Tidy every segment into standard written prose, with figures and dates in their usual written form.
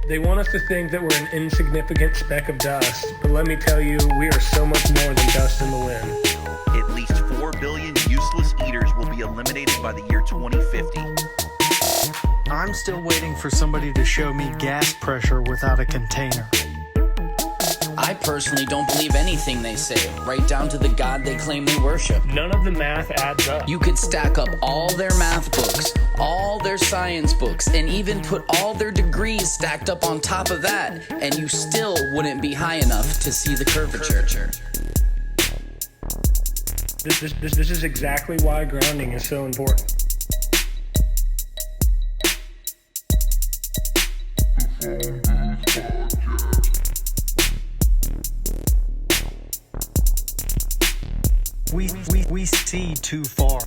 They want us to think that we're an insignificant speck of dust, but let me tell you, we are so much more than dust in the wind. At least 4 billion useless eaters will be eliminated by the year 2050. I'm still waiting for somebody to show me gas pressure without a container. I personally don't believe anything they say, right down to the God they claim they worship. None of the math adds up. You could stack up all their math books, all their science books, and even put all their degrees stacked up on top of that, and you still wouldn't be high enough to see the curvature. This is exactly why grounding is so important. We see too far.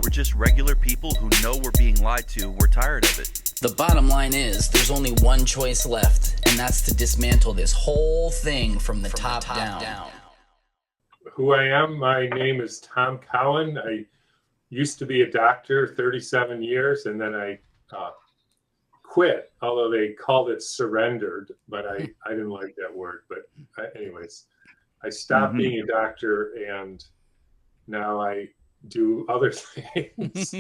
We're just regular people who know we're being lied to. We're tired of it. The bottom line is, there's only one choice left, and that's to dismantle this whole thing from the top down. Who I am, my name is Tom Cowan. I used to be a doctor 37 years, and then I quit, although they called it surrendered, but I didn't like that word. But anyways, I stopped being a doctor, and now I do other things.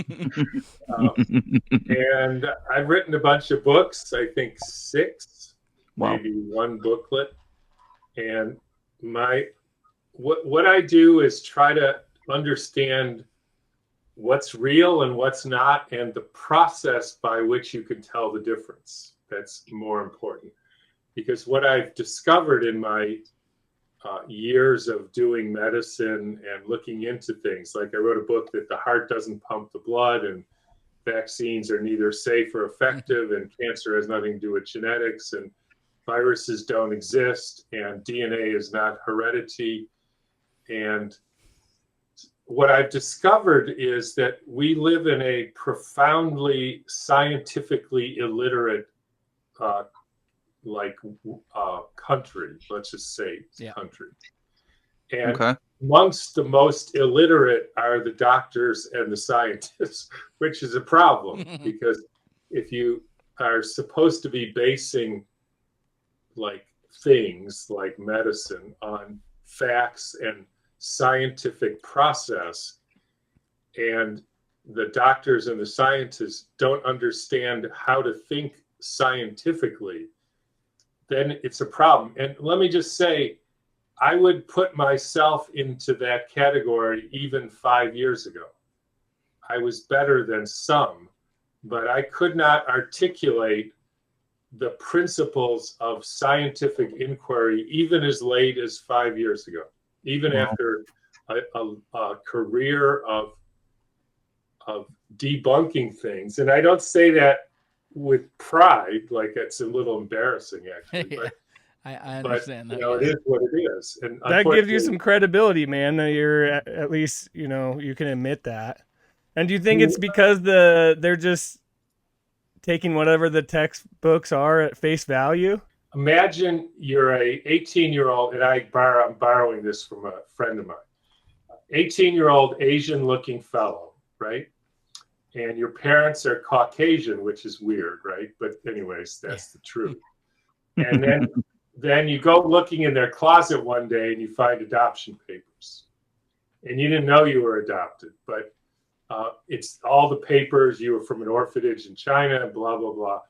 And I've written a bunch of books, I think 6, maybe 1 booklet. And what I do is try to understand what's real and what's not, and the process by which you can tell the difference. That's more important, because what I've discovered in my years of doing medicine and looking into things, like I wrote a book that the heart doesn't pump the blood, and vaccines are neither safe or effective, and cancer has nothing to do with genetics, and viruses don't exist, and DNA is not heredity. And what I've discovered is that we live in a profoundly scientifically illiterate country, let's just say country. And amongst the most illiterate are the doctors and the scientists, which is a problem, because if you are supposed to be basing things like medicine on facts and scientific process, and the doctors and the scientists don't understand how to think scientifically, then it's a problem. And let me just say, I would put myself into that category even 5 years ago. I was better than some, but I could not articulate the principles of scientific inquiry even as late as 5 years ago. Even after a career of debunking things. And I don't say that with pride, like it's a little embarrassing, actually. Yeah, I understand that. It is what it is. And that gives you some credibility, man. You're at least, you can admit that. And do you think it's because they're just taking whatever the textbooks are at face value? Imagine you're a 18-year-old, and I'm borrowing this from a friend of mine, 18-year-old Asian-looking fellow, right? And your parents are Caucasian, which is weird, right? But anyways, that's the truth. And then you go looking in their closet one day and you find adoption papers. And you didn't know you were adopted, but it's all the papers. You were from an orphanage in China, blah, blah, blah.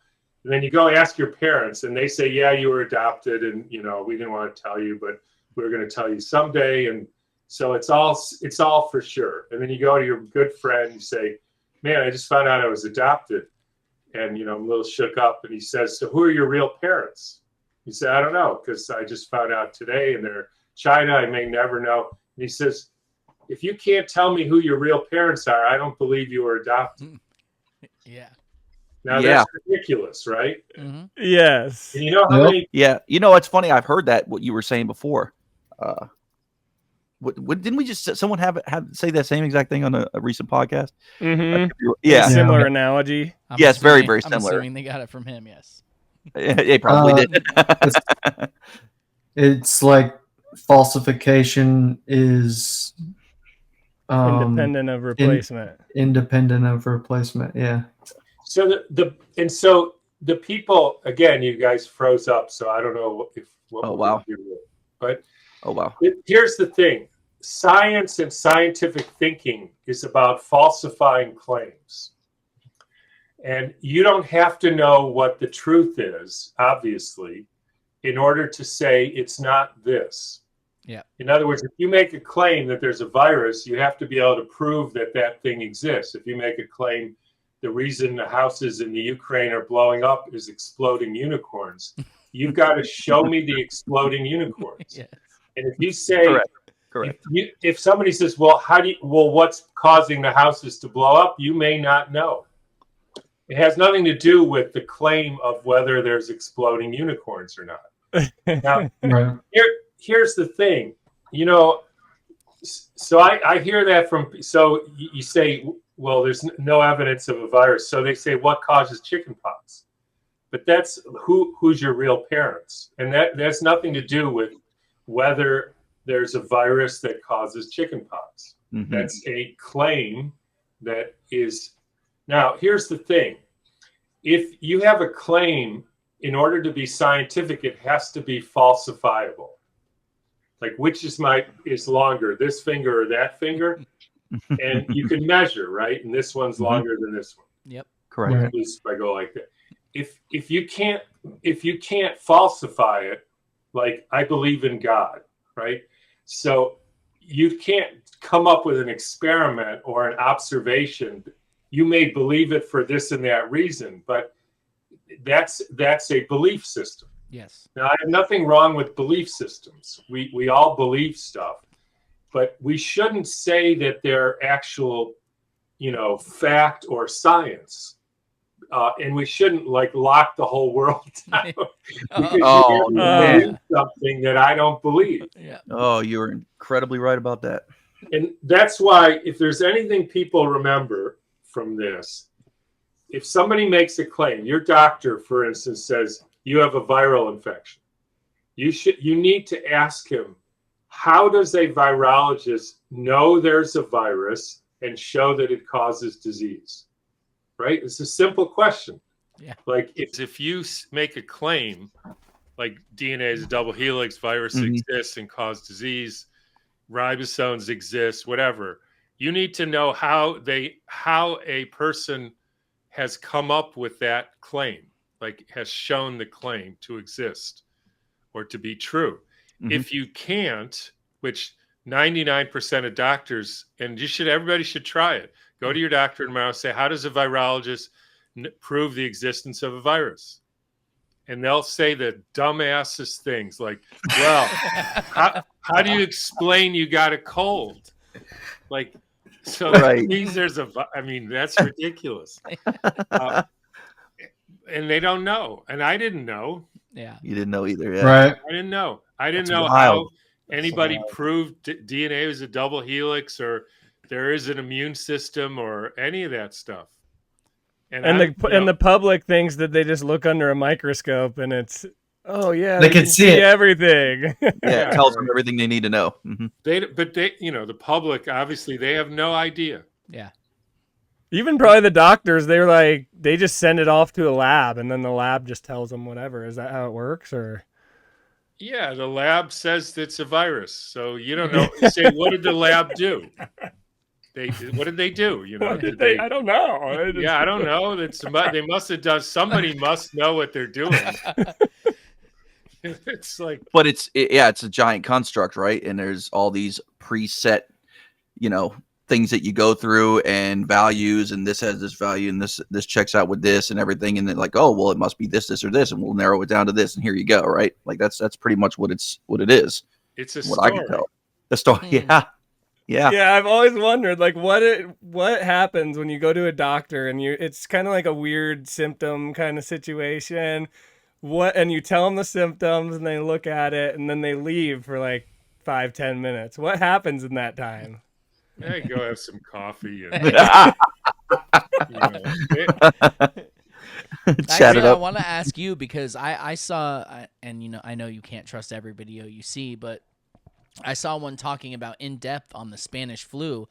And then you go ask your parents, and they say, yeah, you were adopted, and, we didn't want to tell you, but we were going to tell you someday. And so it's all for sure. And then you go to your good friend, you say, man, I just found out I was adopted. And, I'm a little shook up. And he says, so who are your real parents? You say, I don't know, because I just found out today, and they're China. I may never know. And he says, if you can't tell me who your real parents are, I don't believe you were adopted. Yeah. Now that's ridiculous, right? Mm-hmm. Yes. And you know how many? Yeah. It's funny. I've heard that, what you were saying before. What didn't we just someone have say that same exact thing on a recent podcast? Mm-hmm. Yeah. Similar analogy. Yes, very, very similar. I'm assuming they got it from him. Yes. They probably did. It's like falsification is Independent of replacement. Independent of replacement. Yeah. So the people, again, you guys froze up, so I don't know what we're gonna do. But here's the thing: science and scientific thinking is about falsifying claims, and you don't have to know what the truth is, obviously, in order to say it's not this. Yeah. In other words, if you make a claim that there's a virus, you have to be able to prove that that thing exists. If you make a claim the reason the houses in the Ukraine are blowing up is exploding unicorns, you've got to show me the exploding unicorns. Yes. And if you say, Correct. If somebody says, well, what's causing the houses to blow up? You may not know. It has nothing to do with the claim of whether there's exploding unicorns or not. Now, here's the thing, so I hear that so you say, well, there's no evidence of a virus. So they say, what causes chickenpox? But that's who's your real parents. And that's nothing to do with whether there's a virus that causes chickenpox. Mm-hmm. That's a claim that is. Now, here's the thing. If you have a claim, in order to be scientific, it has to be falsifiable. Like, which is longer, this finger or that finger? And you can measure, right? And this one's longer than this one. Yep. Correct. At least if I go like that. If you can't falsify it, like, I believe in God, right? So you can't come up with an experiment or an observation. You may believe it for this and that reason, but that's a belief system. Yes. Now, I have nothing wrong with belief systems. We all believe stuff, but we shouldn't say that they're actual, fact or science. And we shouldn't lock the whole world down because believe something that I don't believe. Yeah. Oh, you're incredibly right about that. And that's why, if there's anything people remember from this, if somebody makes a claim, your doctor, for instance, says you have a viral infection, you need to ask him, how does a virologist know there's a virus and show that it causes disease? Right? It's a simple question. Yeah. Like, if you make a claim, like DNA is a double helix, virus exists and cause disease, ribosomes exist, whatever, you need to know how a person has come up with that claim, like has shown the claim to exist or to be true. Mm-hmm. If you can't, which 99% of doctors, and everybody should try it. Go to your doctor tomorrow and say, how does a virologist prove the existence of a virus? And they'll say the dumbassest things like, well, how do you explain you got a cold? Like, so that means that's ridiculous. And they don't know. And I didn't know. Yeah. You didn't know either. Yeah. Right. I didn't know. I didn't That's know wild. how anybody proved DNA was a double helix or there is an immune system or any of that stuff. And the public thinks that they just look under a microscope and it's, they can see it. Everything. Yeah, it tells them everything they need to know. Mm-hmm. The public, obviously, they have no idea. Yeah. Even probably the doctors, they just send it off to a lab and then the lab just tells them whatever. Is that how it works, or? Yeah, the lab says it's a virus, so you don't know. Say, what did the lab do? What did they do? I don't know. Yeah, I don't know. They must have done. Somebody must know what they're doing. It's like, but it's a giant construct, right? And there's all these preset, things that you go through and values, and this has this value, and this checks out with this and everything, and then it must be this or this, and we'll narrow it down to this, and here you go, right? Like that's pretty much what it is. It's a what story. I can tell. The story, yeah. I've always wondered, what happens when you go to a doctor and it's kind of like a weird symptom kind of situation. And you tell them the symptoms and they look at it and then they leave for 5-10 minutes. What happens in that time? Hey, go have some coffee. Chat it I up. want to ask you because I saw, and I know you can't trust every video you see, but I saw one talking about in depth on the Spanish flu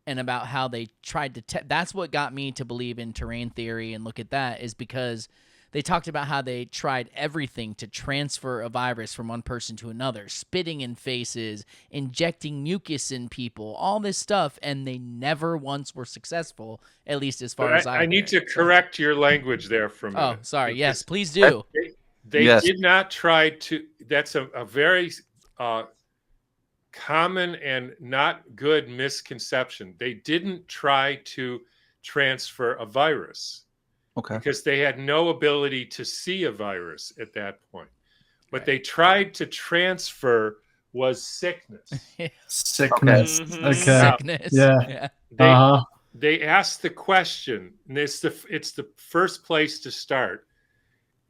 and about how they tried to that's what got me to believe in terrain theory and look at that, is because they talked about how they tried everything to transfer a virus from one person to another, spitting in faces, injecting mucus in people, all this stuff, and they never once were successful, at least as far as I need to correct your language there for a minute. Oh, sorry. Yes, please do. They Yes. did not try to. That's a very common and not good misconception. They didn't try to transfer a virus. Okay. Because they had no ability to see a virus at that point. What they tried to transfer was sickness. Sickness. Mm-hmm. Okay. Sickness. Yeah. They asked the question, and it's the first place to start.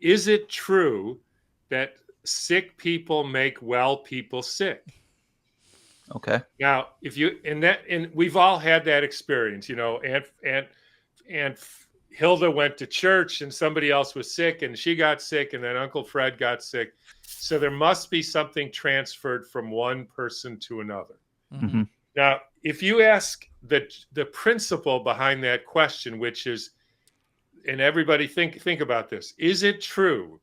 Is it true that sick people make well people sick? Okay. Now, if you and we've all had that experience, and Hilda went to church and somebody else was sick and she got sick and then Uncle Fred got sick. So there must be something transferred from one person to another. Mm-hmm. Now, if you ask the principle behind that question, which is, and everybody think about this, is it true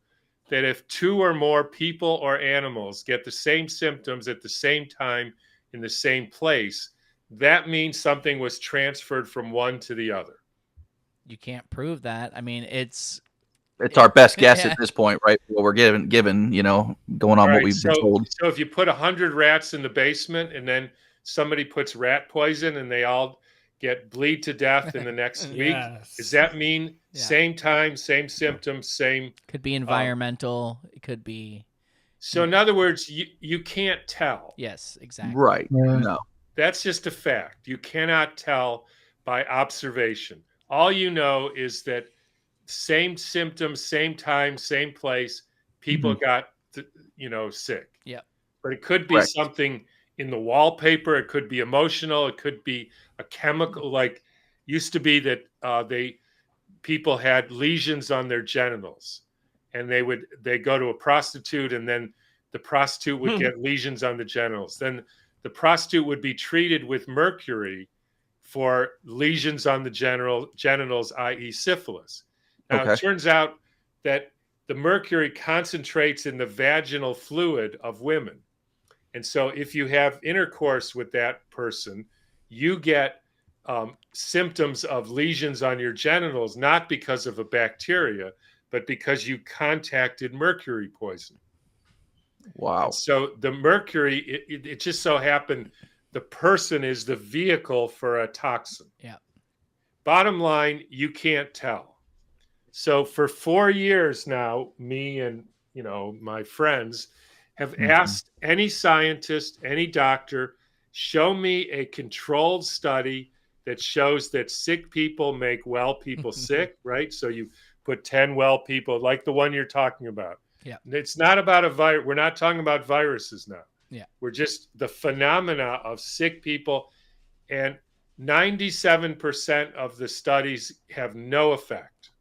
that if two or more people or animals get the same symptoms at the same time in the same place, that means something was transferred from one to the other? You can't prove that. I mean, it's our best guess at this point, right? What we're given, going on what we've been told. So if you put 100 rats in the basement and then somebody puts rat poison and they all bleed to death in the next week, does that mean same time, same symptoms, same? Could be environmental. It could be. So in other words, you can't tell. Yes, exactly. Right. Yeah. No. That's just a fact. You cannot tell by observation. All you know is that same symptoms, same time, same place, people got, sick. Yeah. But it could be something in the wallpaper. It could be emotional. It could be a chemical. Like used to be that people had lesions on their genitals, and they go to a prostitute, and then the prostitute would get lesions on the genitals. Then the prostitute would be treated with mercury for lesions on the genitals, i.e. syphilis. Now, It turns out that the mercury concentrates in the vaginal fluid of women. And so if you have intercourse with that person, you get symptoms of lesions on your genitals, not because of a bacteria, but because you contacted mercury poison. Wow. And so the mercury, it just so happened the person is the vehicle for a toxin. Yeah. Bottom line, you can't tell. So for 4 years now, me and my friends have asked any scientist, any doctor, show me a controlled study that shows that sick people make well people sick, right? So you put 10 well people, like the one you're talking about. Yeah. It's not about a virus. We're not talking about viruses now. Yeah. We're just the phenomena of sick people. And 97% of the studies have no effect.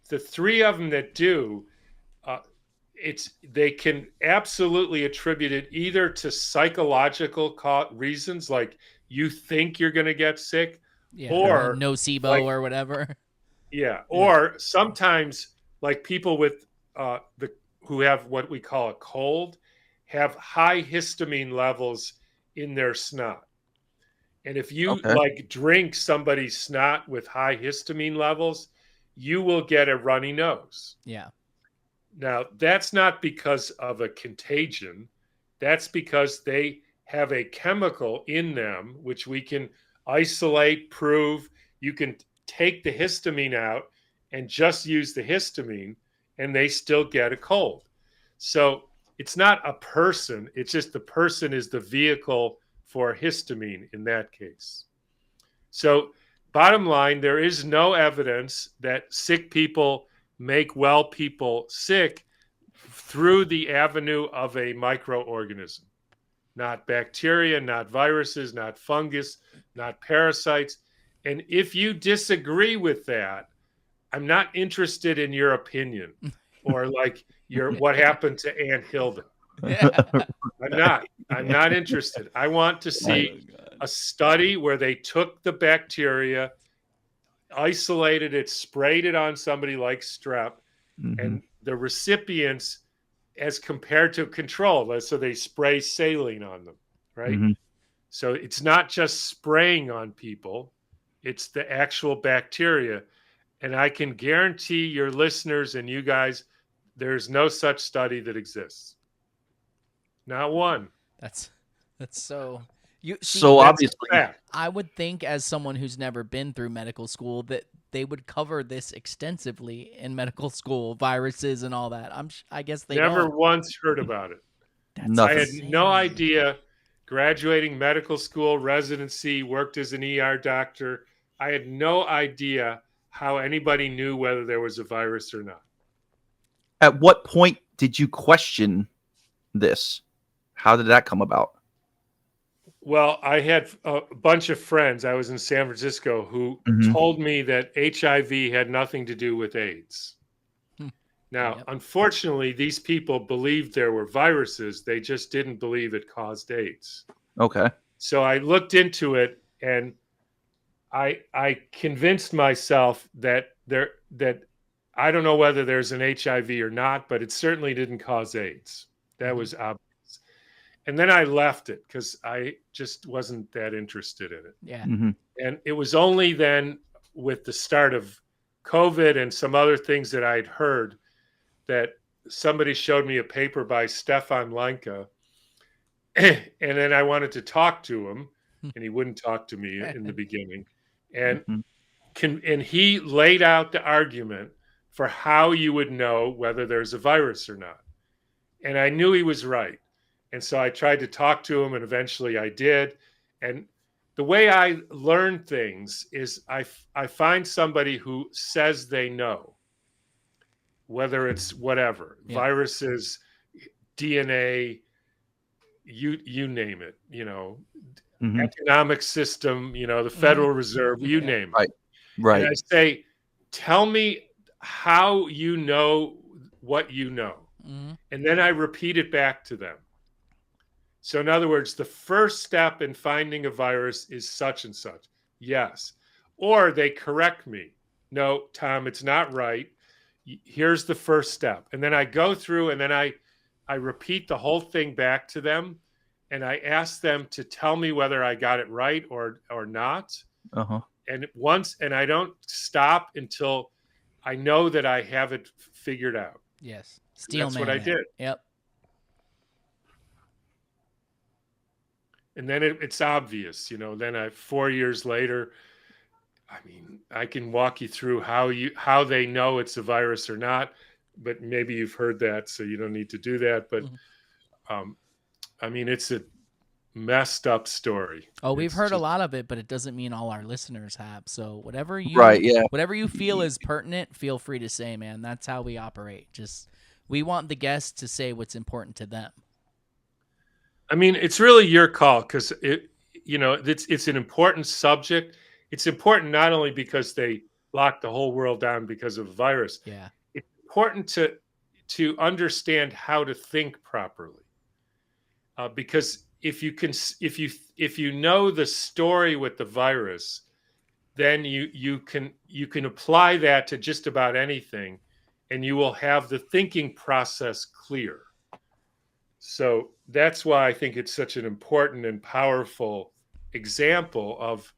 The 3 of them that do, they can absolutely attribute it either to psychological reasons, like you think you're going to get sick, or nocebo or whatever. Yeah, or sometimes like people with who have what we call a cold have high histamine levels in their snot. And if you drink somebody's snot with high histamine levels, you will get a runny nose. Yeah. Now, that's not because of a contagion. That's because they have a chemical in them, which we can isolate, prove. You can take the histamine out and just use the histamine, and they still get a cold. So it's not a person. It's just the person is the vehicle for histamine in that case. So bottom line, there is no evidence that sick people make well people sick through the avenue of a microorganism. Not bacteria, not viruses, not fungus, not parasites. And if you disagree with that, I'm not interested in your opinion or like what happened to Aunt Hilda. I'm not interested. I want to see a study where they took the bacteria, isolated it, sprayed it on somebody like strep, and the recipients as compared to control. So they spray saline on them, right? So it's not just spraying on people, it's the actual bacteria. And I can guarantee your listeners and you guys, there's no such study that exists. Not one. That's so. You see, So That's obviously, a fact. I would think, as someone who's never been through medical school, that they would cover this extensively in medical school, viruses and all that. I guess they Never don't. once heard about it. That's I had insane. no idea. Graduating medical school, residency, worked as an ER doctor. I had no idea how anybody knew whether there was a virus or not. at what point did you question this? How did that come about? Well, I had a bunch of friends. I was in San Francisco who told me that HIV had nothing to do with AIDS. Now, unfortunately, these people believed there were viruses. They just didn't believe it caused AIDS. Okay. So I looked into it, and I convinced myself that I don't know whether there's an HIV or not, but it certainly didn't cause AIDS. That was obvious. And then I left it because I just wasn't that interested in it. Yeah. And it was only then with the start of COVID and some other things that I'd heard that somebody showed me a paper by Stefan Lanka. And then I wanted to talk to him, and he wouldn't talk to me in the beginning. And and he laid out the argument for how you would know whether there's a virus or not. And I knew he was right. And so I tried to talk to him, and eventually I did. And the way I learn things is I find somebody who says they know, whether it's whatever, viruses, DNA, you name it, economic system, the Federal Reserve, you name it. Right. And I say, tell me how you know what you know. And then I repeat it back to them. So in other words, the first step in finding a virus is such and such. Yes. Or they correct me. No, Tom, it's not right. Here's the first step. And then I go through and then I repeat the whole thing back to them. And I ask them to tell me whether I got it right or not. And I don't stop until I know that I have it figured out. Yes. That's what I did. Yep. And then it's obvious, then 4 years later, I mean, I can walk you through how they know it's a virus or not, but maybe you've heard that, so you don't need to do that. But I mean, it's a messed up story. Oh, we've heard a lot of it, but it doesn't mean all our listeners have. So whatever you feel is pertinent, feel free to say, man. That's how we operate. We want the guests to say what's important to them. I mean, it's really your call because it's an important subject. It's important not only because they locked the whole world down because of a virus. Yeah, it's important to understand how to think properly. Because if you know the story with the virus, then you can apply that to just about anything, and you will have the thinking process clear. So that's why I think it's such an important and powerful example of,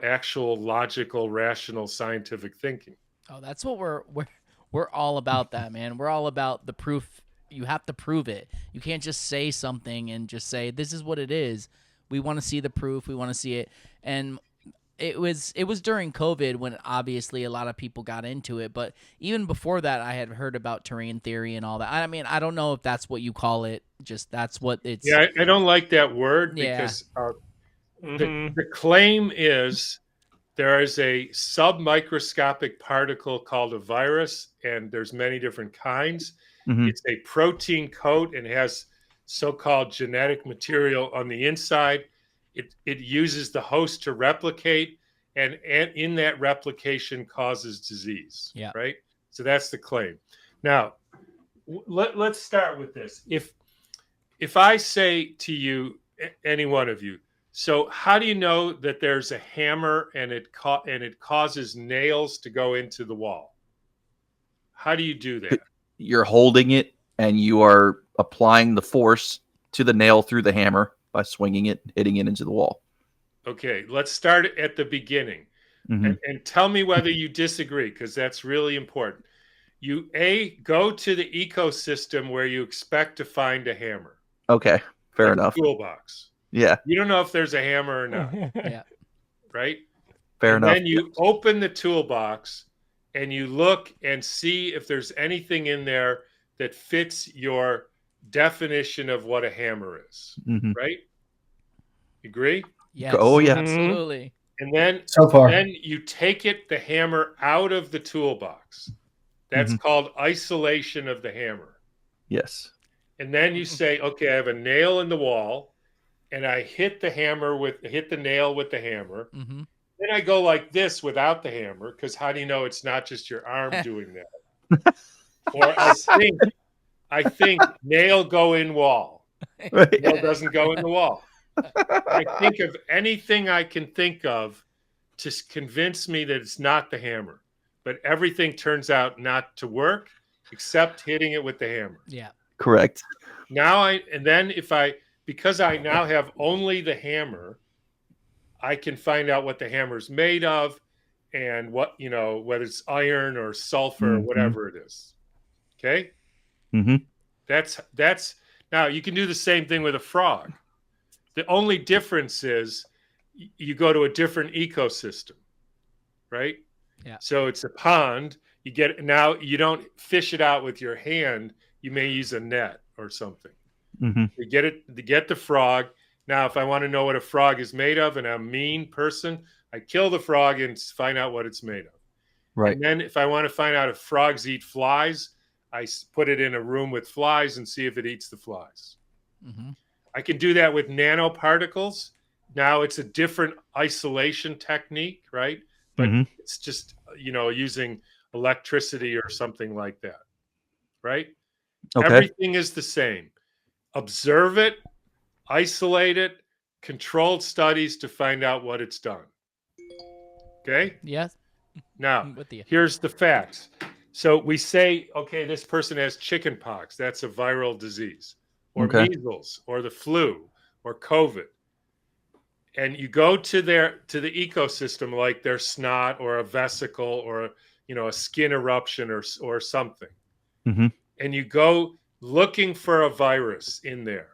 actual logical, rational, scientific thinking. Oh, that's what we're all about, that, man. We're all about the proof. You have to prove it. You can't just say something and just say, this is what it is. We want to see the proof. We want to see it. And it was during COVID when obviously a lot of people got into it. But even before that, I had heard about terrain theory and all that. I mean, I don't know if that's what you call it. Just that's what it's. Yeah, I don't like that word because the claim is there is a submicroscopic particle called a virus, and there's many different kinds. It's a protein coat and has so-called genetic material on the inside. It uses the host to replicate, and in that replication causes disease. Yeah. Right. So that's the claim. Now, let's start with this. If I say to you, any one of you, so how do you know that there's a hammer and it causes nails to go into the wall? How do you do that? You're holding it and you are applying the force to the nail through the hammer by swinging it, hitting it into the wall. Okay, let's start at the beginning. Mhm. And tell me whether you disagree, because that's really important. You go to the ecosystem where you expect to find a hammer. Okay, fair like enough. A toolbox. Yeah, You don't know if there's a hammer or not, Yeah. right? fair and enough. Then you open the toolbox and you look and see if there's anything in there that fits your definition of what a hammer is, Mhm. right? Agree? Yes. Oh, yeah. Absolutely. And then So far. then you take the hammer out of the toolbox. That's called isolation of the hammer. Yes. And then you say, okay, I have a nail in the wall, and I hit the nail with the hammer. Mm-hmm. Then I go like this without the hammer, because how do you know it's not just your arm doing that? Or I think nail go in wall. Nail doesn't go in the wall. I think of anything I can think of to convince me that it's not the hammer, but everything turns out not to work except hitting it with the hammer. Yeah. Correct. Because I now have only the hammer, I can find out what the hammer is made of and whether it's iron or sulfur or whatever it is. Okay. Mm-hmm. That's now you can do the same thing with a frog. The only difference is you go to a different ecosystem, right? Yeah. So it's a pond. Now you don't fish it out with your hand. You may use a net or something. Mm-hmm. You get the frog. Now, if I want to know what a frog is made of and I'm a mean person, I kill the frog and find out what it's made of. Right. And then if I want to find out if frogs eat flies, I put it in a room with flies and see if it eats the flies. Mm-hmm. I can do that with nanoparticles. Now it's a different isolation technique, right? But it's just, using electricity or something like that, right? Okay. Everything is the same. Observe it, isolate it, controlled studies to find out what it's done. Okay? Yes. Now, I'm with you. here's the facts. So we say, okay, this person has chicken pox. That's a viral disease. Or measles, or the flu, or COVID. And you go to the ecosystem like their snot or a vesicle or a skin eruption or something. Mm-hmm. And you go looking for a virus in there.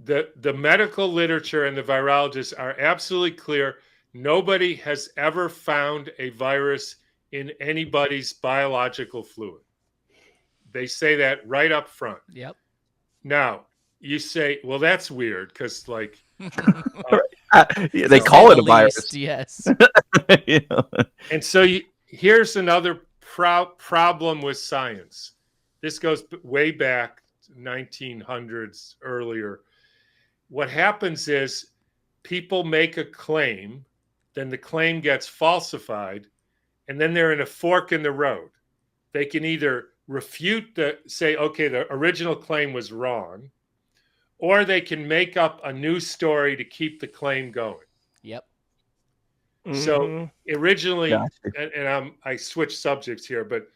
The medical literature and the virologists are absolutely clear. Nobody has ever found a virus in anybody's biological fluid. They say that right up front. Yep. Now, you say, well, that's weird because, they call it a virus. Yes. And so here's another problem with science. This goes way back, 1900s, earlier. What happens is people make a claim, then the claim gets falsified, and then they're in a fork in the road. They can either say, okay, the original claim was wrong, or they can make up a new story to keep the claim going. Yep. So originally, and I switched subjects here, but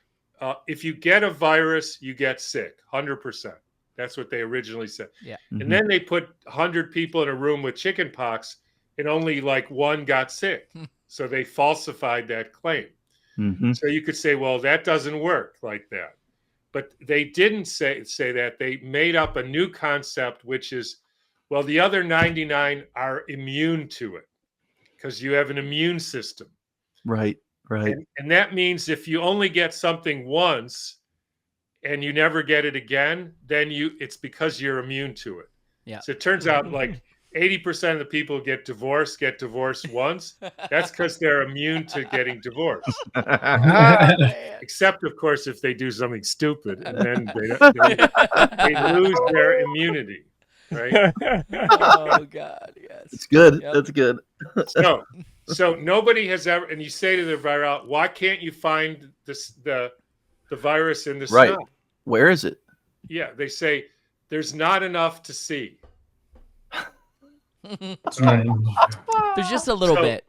if you get a virus, you get sick, 100%. That's what they originally said. Yeah. And then they put 100 people in a room with chicken pox, and only like one got sick. So they falsified that claim. Mm-hmm. So you could say, well, that doesn't work like that. But they didn't say that. They made up a new concept, which is, well, the other 99 are immune to it because you have an immune system. Right. And that means if you only get something once and you never get it again, then it's because you're immune to it. Yeah. So it turns out like 80% of the people get divorced once. That's because they're immune to getting divorced. Except, of course, if they do something stupid, and then they lose their immunity, right? Oh God, yes. It's good. Yep. That's good. So So nobody has ever, and you say to the viral, why can't you find the virus in the Right. snot? Where is it? Yeah, they say there's not enough to see. There's just a little bit.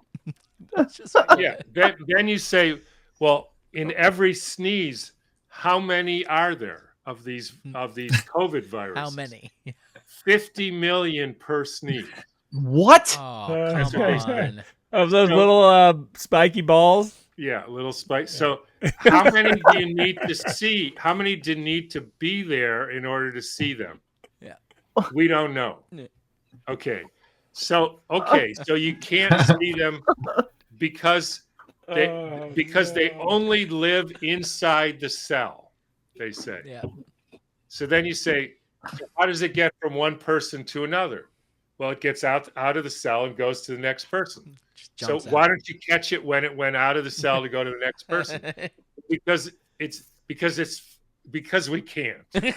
Yeah. Then you say, well, in every sneeze, how many are there of these COVID viruses? How many? 50 million per sneeze. What? Oh, That's come what they say. on. Of those So- little spiky balls. Yeah, little spike. So how many do you need to see? How many do you need to be there in order to see them? Yeah. We don't know. Yeah. Okay. So you can't see them because they only live inside the cell, they say. Yeah. So then you say, how does it get from one person to another? Well, it gets out of the cell and goes to the next person. So why don't you catch it when it went out of the cell to go to the next person? Because we can't. Okay.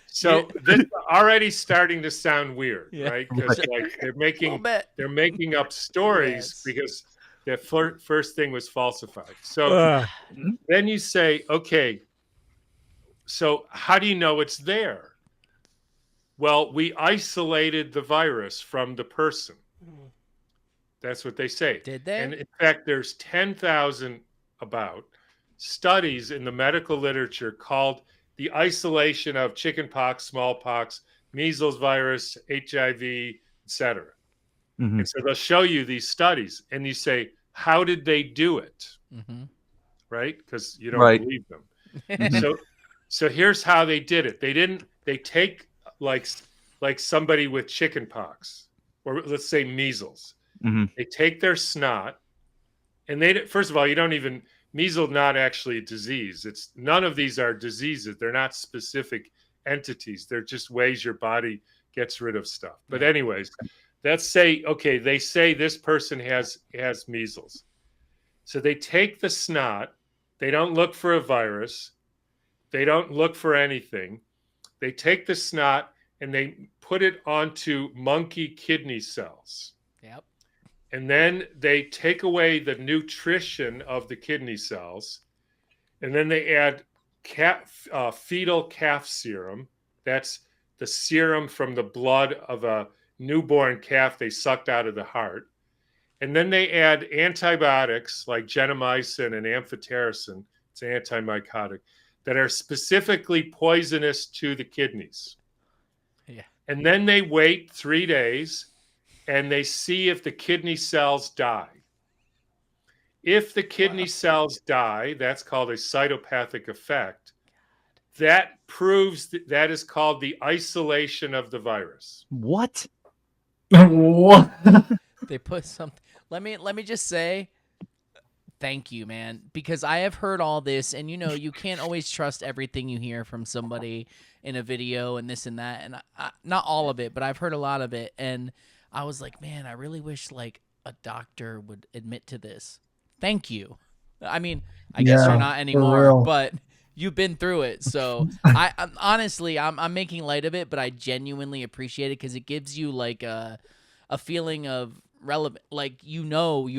So this is already starting to sound weird, right? Because like they're making up stories because the first thing was falsified. So then you say, okay, so how do you know it's there? Well, we isolated the virus from the person. That's what they say. Did they? And in fact, there's 10,000 studies in the medical literature called the isolation of chickenpox, smallpox, measles virus, HIV, etc. Mhm. And so they'll show you these studies, and you say, how did they do it? Mm-hmm. Right? Because you don't Right. believe them. So here's how they did it. They take like somebody with chickenpox, or let's say measles. Mhm. They take their snot, and first of all, measles not actually a disease. It's none of these are diseases. They're not specific entities. They're just ways your body gets rid of stuff. But anyways, let's say, okay, they say this person has measles. So they take the snot. They don't look for a virus. They don't look for anything. They take the snot and they put it onto monkey kidney cells. Yep. And then they take away the nutrition of the kidney cells. And then they add fetal calf serum. That's the serum from the blood of a newborn calf they sucked out of the heart. And then they add antibiotics like gentamicin and amphotericin. It's an antimycotic that are specifically poisonous to the kidneys. Yeah. And then they wait 3 days and they see if the kidney cells die. If the kidney cells die, that's called a cytopathic effect. That proves that is called the isolation of the virus. What? What? They put something. Let me just say thank you, man, because I have heard all this, and you can't always trust everything you hear from somebody in a video and this and that, and not all of it, but I've heard a lot of it, and I was like, man, I really wish like a doctor would admit to this. Thank you. I mean, I guess you're not anymore, but you've been through it, so I'm honestly I'm making light of it, but I genuinely appreciate it because it gives you like a feeling of relevant, like you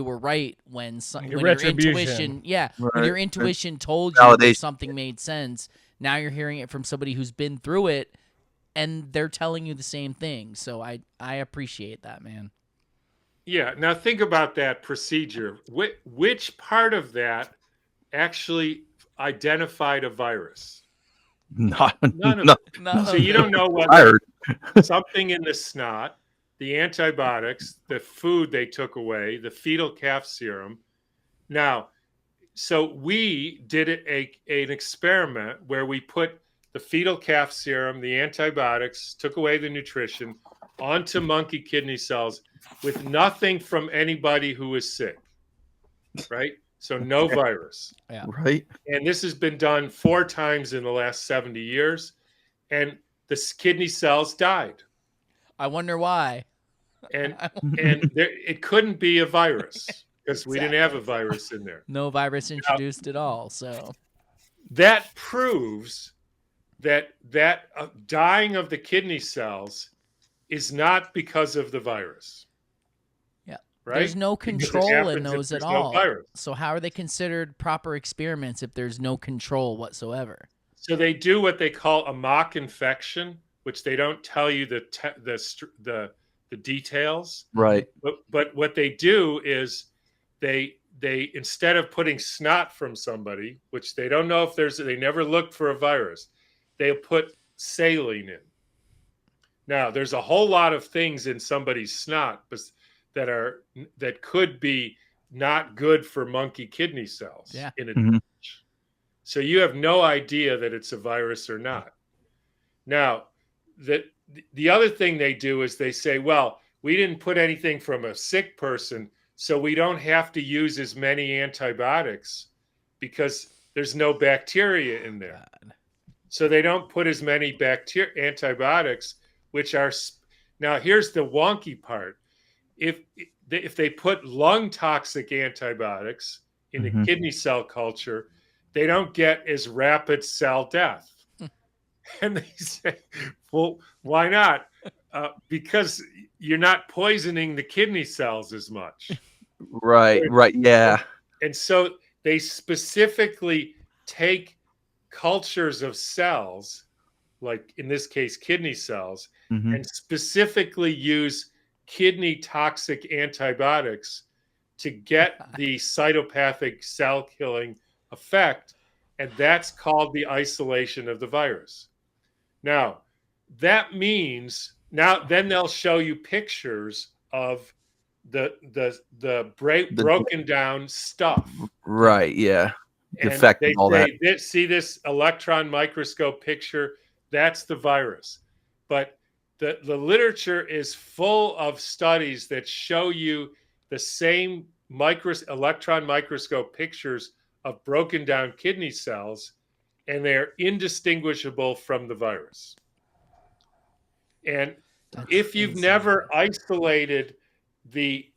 were right when your intuition, when your intuition told you that something made sense. Now you're hearing it from somebody who's been through it, and they're telling you the same thing. So I appreciate that, man. Yeah. Now think about that procedure. Which part of that actually identified a virus? None of it. No. So you don't know what I heard. something in the snot, the antibiotics, the food they took away, the fetal calf serum. Now, so we did an experiment where we put the fetal calf serum, the antibiotics, took away the nutrition onto monkey kidney cells with nothing from anybody who was sick, right? So no virus. Yeah. Right. And this has been done 4 times in the last 70 years, and the kidney cells died. I wonder why. And it couldn't be a virus because we didn't have a virus in there. No virus introduced at all. So that proves that dying of the kidney cells is not because of the virus. Yeah. right? There's no Because it control in happens if those at there's no all. virus. So how are they considered proper experiments if there's no control whatsoever? So they do what they call a mock infection, which they don't tell you the details. Right. But what they do is they instead of putting snot from somebody, which they don't know if they never looked for a virus, they'll put saline in. Now, there's a whole lot of things in somebody's snot that could be not good for monkey kidney cells. Yeah. So you have no idea that it's a virus or not. Now, the other thing they do is they say, well, we didn't put anything from a sick person, so we don't have to use as many antibiotics because there's no bacteria in there. God. So they don't put as many antibiotics, which are now here's the wonky part. If they put lung toxic antibiotics in the kidney cell culture, they don't get as rapid cell death. And they say, well, why not? Because you're not poisoning the kidney cells as much. Right. Yeah. And so they specifically take cultures of cells, like in this case, kidney cells, and specifically use kidney toxic antibiotics to get the cytopathic cell killing effect. And that's called the isolation of the virus. Now, that means then they'll show you pictures of the broken down stuff. Right. Yeah. And Defect they and all say, that. see this electron microscope picture? That's the virus. But the literature is full of studies that show you the same electron microscope pictures of broken down kidney cells, and they're indistinguishable from the virus. And if you've never isolated the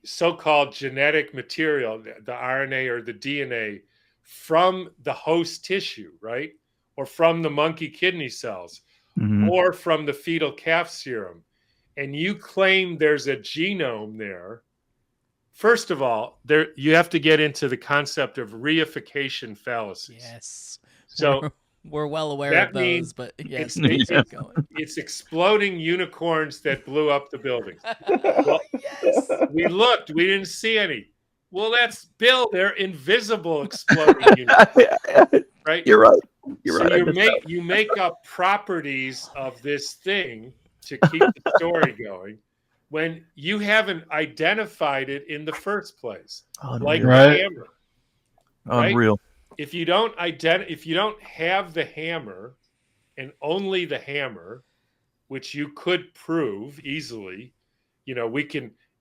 so-called genetic material, the RNA or the DNA, from the host tissue, right? Or from the monkey kidney cells, or from the fetal calf serum, and you claim there's a genome there, first of all, you have to get into the concept of reification fallacies. Yes. So we're well aware of those, but yes, it's exploding unicorns that blew up the buildings. Well, yes. We looked, we didn't see any. Well, that's Bill. They're invisible exploding unicorns, right? You're right. You make up properties of this thing to keep the story going when you haven't identified it in the first place. Like the hammer. Unreal. Right? If you don't have the hammer and only the hammer, which you could prove easily,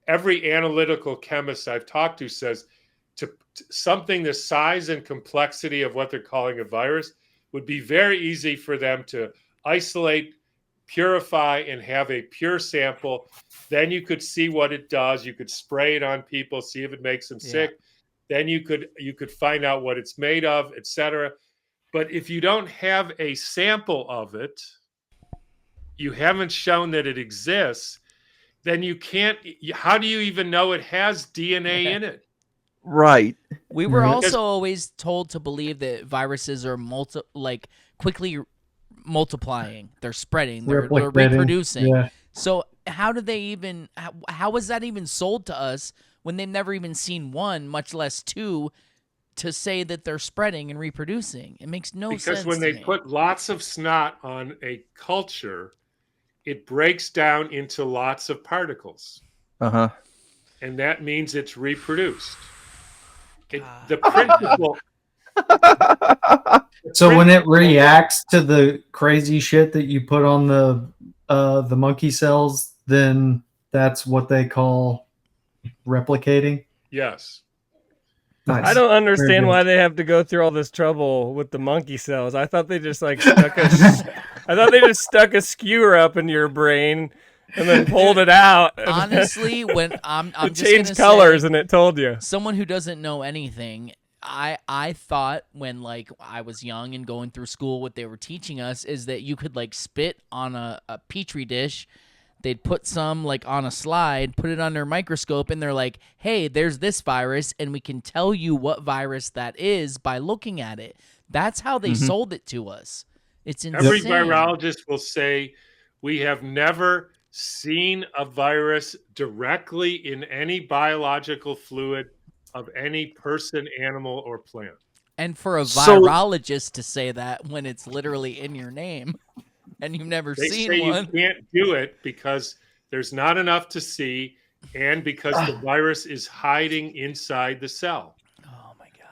every analytical chemist I've talked to says to something the size and complexity of what they're calling a virus would be very easy for them to isolate, purify, and have a pure sample. Then you could see what it does. You could spray it on people, see if it makes them sick. Then you could find out what it's made of, etc. But if you don't have a sample of it, you haven't shown that it exists, then you can't. How do you even know it has DNA in it? Right. We were also always told to believe that viruses are quickly multiplying. They're spreading. They're reproducing. Yeah. So how do they even? How was that even sold to us when they've never even seen one, much less two, to say that they're spreading and reproducing? It makes no sense. Because when they put lots of snot on a culture, it breaks down into lots of particles. And that means it's reproduced. The principle. So when it reacts to the crazy shit that you put on the monkey cells, then that's what they call replicating? Yes. Nice. I don't understand why they have to go through all this trouble with the monkey cells. I thought they just stuck a skewer up in your brain and then pulled it out. Honestly, when I'm just changed colors and it told you. Someone who doesn't know anything, I thought when I was young and going through school, what they were teaching us is that you could spit on a petri dish, they'd put some like on a slide, put it under a microscope, and they're like, hey, there's this virus, and we can tell you what virus that is by looking at it. That's how they sold it to us. It's insane. Every virologist will say, we have never seen a virus directly in any biological fluid of any person, animal, or plant. And for a virologist to say that when it's literally in your name and you've never seen one. You can't do it because there's not enough to see and because the virus is hiding inside the cell. Oh my God.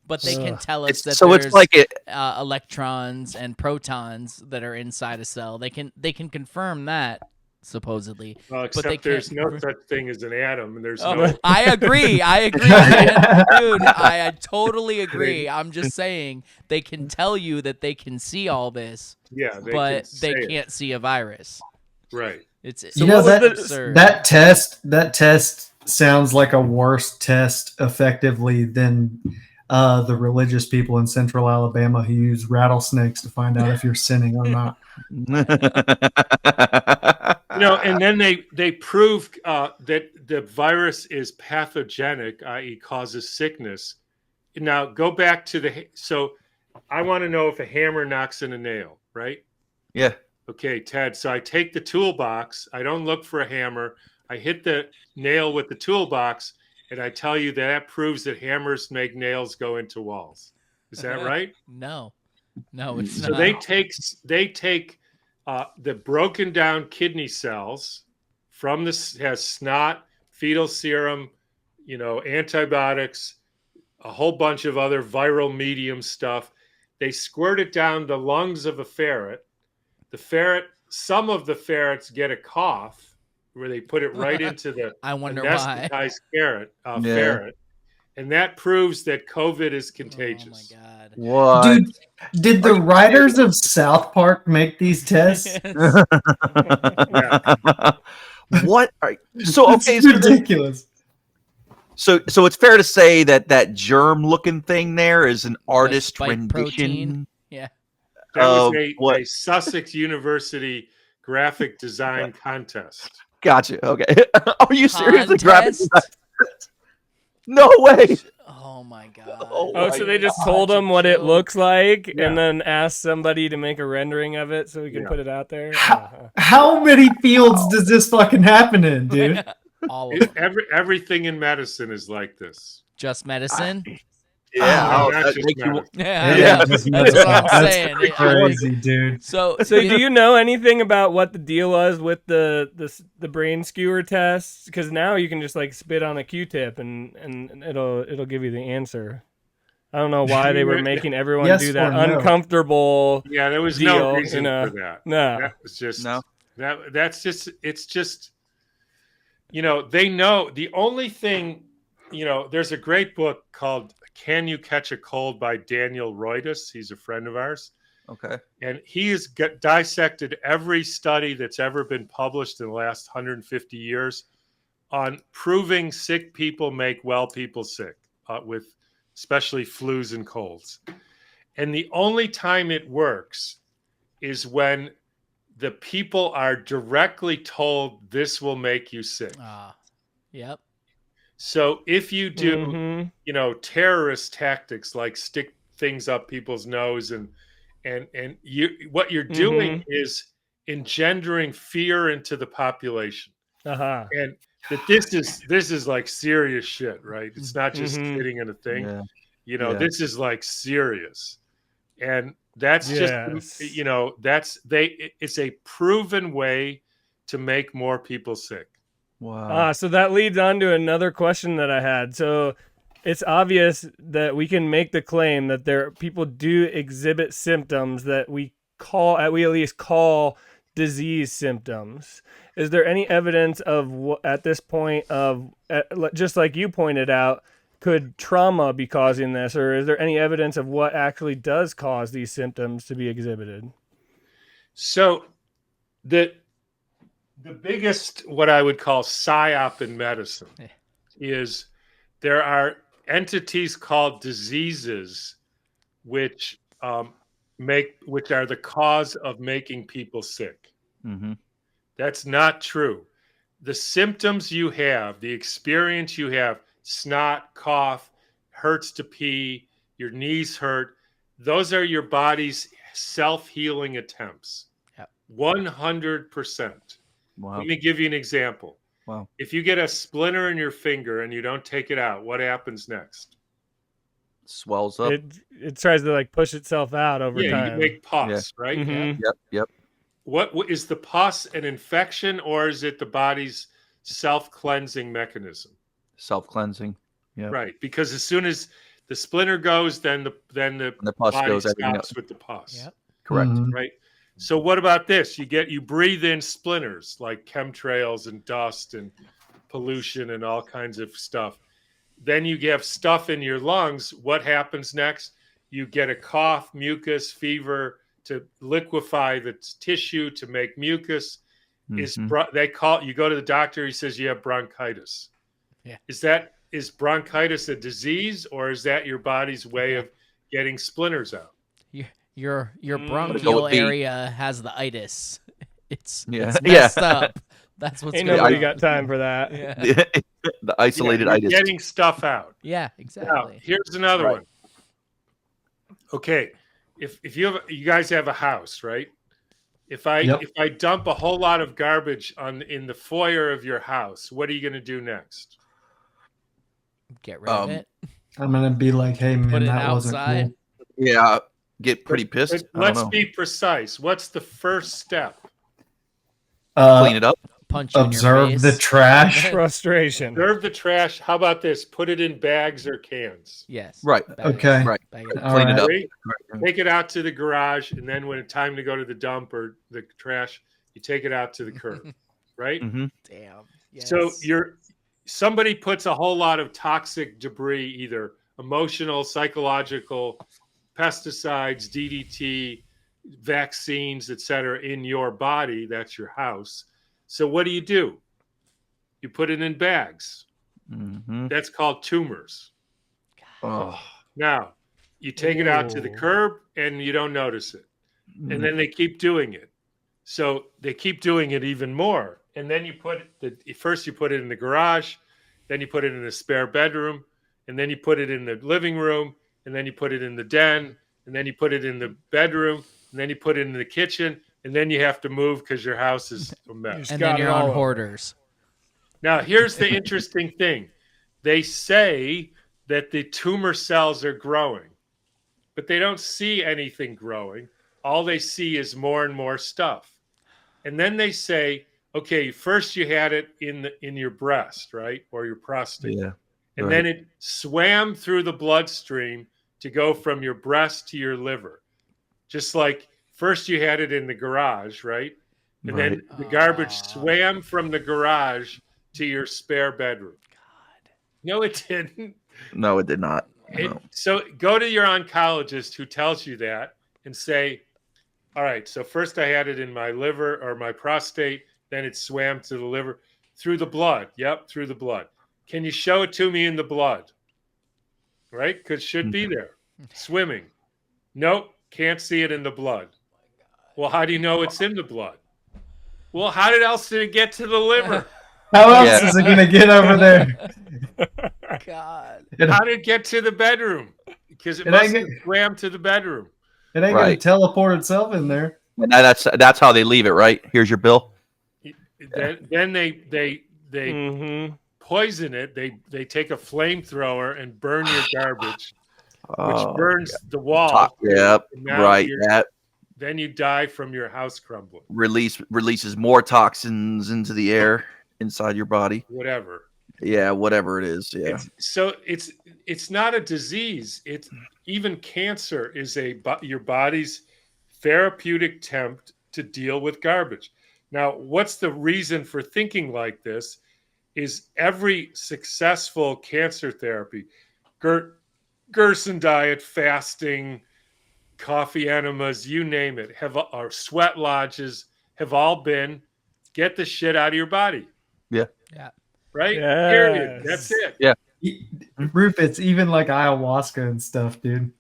But they can tell us that so there's it's like electrons and protons that are inside a cell. They can confirm that. Supposedly, except there's no such thing as an atom, and there's no. I agree, man. Dude. I totally agree. I'm just saying they can tell you that they can see all this, but they can't see a virus. Right. It's that test sounds like a worse test effectively than the religious people in Central Alabama who use rattlesnakes to find out if you're sinning or not. And then they proved that the virus is pathogenic, i.e. causes sickness. Now go back to so I want to know if a hammer knocks in a nail, right? Yeah. Okay, Ted. So I take the toolbox. I don't look for a hammer. I hit the nail with the toolbox, and I tell you that proves that hammers make nails go into walls. Is that right? No, it's not. So they take the broken down kidney cells from this has snot, fetal serum, antibiotics, a whole bunch of other viral medium stuff. They squirt it down the lungs of a ferret. Some of the ferrets get a cough where they put it right into the anesthetized ferret. And that proves that COVID is contagious. Oh my God. What? Dude, did the writers of South Park make these tests? What? So okay, it's ridiculous. So it's fair to say that germ-looking thing there is an artist rendition. Protein. Yeah. That was a Sussex University graphic design contest. Gotcha. Okay. Are you serious? Graphic design? No way. Oh my God. So they just told them what it looks like and then asked somebody to make a rendering of it so we can put it out there? How many fields does this fucking happen in, dude? All of them. Everything in medicine is like this. Just medicine? That's what I'm saying. Crazy, dude. So do you know anything about what the deal was with the brain skewer tests? Because now you can just like spit on a Q-tip and it'll give you the answer. I don't know why they were making everyone do that uncomfortable. Yeah, there was deal, no reason for that. No, that was just that's just it's just they know the only thing. There's a great book called Can You Catch a Cold by Daniel Roydus. He's a friend of ours. Okay. And he has dissected every study that's ever been published in the last 150 years on proving sick people make well people sick with especially flus and colds. And the only time it works is when the people are directly told this will make you sick. Yep. So if you do, terrorist tactics like stick things up people's nose and what you're doing is engendering fear into the population. And that this is like serious shit, right? It's not just sitting in a thing. This is like serious. And that's it's a proven way to make more people sick. Wow. So that leads on to another question that I had. So it's obvious that we can make the claim that people do exhibit symptoms that we at least call disease symptoms. Is there any evidence of at this point of just like you pointed out, could trauma be causing this, or is there any evidence of what actually does cause these symptoms to be exhibited? So the biggest, what I would call psyop in medicine is there are entities called diseases which are the cause of making people sick. Mm-hmm. That's not true. The symptoms you have, the experience you have, snot, cough, hurts to pee, your knees hurt, those are your body's self-healing attempts. Yep. 100%. Wow. Let me give you an example. Wow. If you get a splinter in your finger and you don't take it out, what happens next? Swells up. It tries to like push itself out over Yeah, time. you make pus, right? Mhm. Yep. What is the pus an infection, or is it the body's self-cleansing mechanism? Self-cleansing. Yeah. Right, because as soon as the splinter goes, then the pus body goes, everything stops else. with the pus. Yep. Correct. Mhm. Right. So what about this? You breathe in splinters like chemtrails and dust and pollution and all kinds of stuff. Then you have stuff in your lungs. What happens next? You get a cough, mucus, fever to liquefy the tissue to make mucus. Mhm. You go to the doctor, he says you have bronchitis. Yeah. Is bronchitis a disease, or is that your body's way of getting splinters out? Your Mm. bronchial Would be- area has the itis. It's Yeah. it's messed up. That's what's Ain't going nobody on. got time for that. Yeah. The isolated You're itis. getting stuff out. Yeah, Now, exactly. here's another Right. one. Okay, if you guys have a house, right? If I dump a whole lot of garbage in the foyer of your house, what are you going to do next? Get rid of it. I'm gonna be like, hey man, Put it that wasn't outside. cool. Yeah. Get pretty But pissed. I don't let's know. be precise. What's the first step? Clean it up. Punch you in your Observe face. the trash. Frustration. Serve the trash. How about this? Put it in bags or cans. Yes. Right. Bag it. Okay. Right. Bag it up. All Clean it right. up. Right? Take it out to the garage, and then when it's time to go to the dump or the trash, you take it out to the curb. Right? Mm-hmm. Damn. Yes. So somebody puts a whole lot of toxic debris, either emotional, psychological, pesticides, DDT, vaccines, etc., in your body. That's your house. So what do? You put it in bags. Mm-hmm. That's called tumors. Oh. Now, you take it out to the Ooh. curb and you don't notice it. And then they keep doing it. So they keep doing it even more. And then first you put it in the garage, then you put it in the spare bedroom, and then you put it in the living room, and then you put it in the den, and then you put it in the bedroom, and then you put it in the kitchen, and then you have to move because your house is a mess. and got then it you're all on over. hoarders. Now, here's the interesting thing. They say that the tumor cells are growing, but they don't see anything growing. All they see is more and more stuff. And then they say, okay, first you had it in your breast, right? Or your prostate. Yeah. And right. then it swam through the bloodstream to go from your breast to your liver. Just like first you had it in the garage, right? And then the garbage swam from the garage to your spare bedroom. God. No, it didn't. No, it did not. No. So go to your oncologist who tells you that and say, all right, so first I had it in my liver or my prostate, then it swam to the liver through the blood. Yep, through the blood. Can you show it to me in the blood? Right? Because it should be there. Swimming. Nope, can't see it in the blood. Well, how do you know it's in the blood? Well, how else did it get to the liver? How else Yeah. is it gonna get over there? God. How did it get to the bedroom? Because it It must ain't have swam to the bedroom. It ain't Right. gonna teleport itself in there. And that's how they leave it, right? Here's your bill. Then they Mm-hmm. poison it. They take a flamethrower and burn your garbage, which Oh, burns the wall. Yep. And now Right. That Then you die from your house crumbling. releases more toxins into the air inside your body. Whatever. Yeah, whatever it is. Yeah. It's not a disease. It's even cancer is your body's therapeutic attempt to deal with garbage. Now, what's the reason for thinking like this? Is every successful cancer therapy, Gerson diet, fasting, coffee enemas, you name it, or sweat lodges, have all been get the shit out of your body. Yeah. Yeah. Right? Yes. Period. That's it. Yeah. Roof, it's even like ayahuasca and stuff, dude.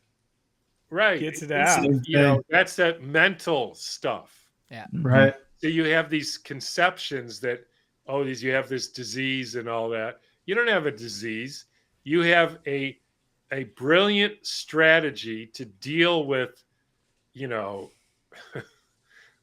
Right. Gets it It's- out. You know, that's that mental stuff. Right. So you have these conceptions that, you have this disease and all that. You don't have a disease. You have a brilliant strategy to deal with,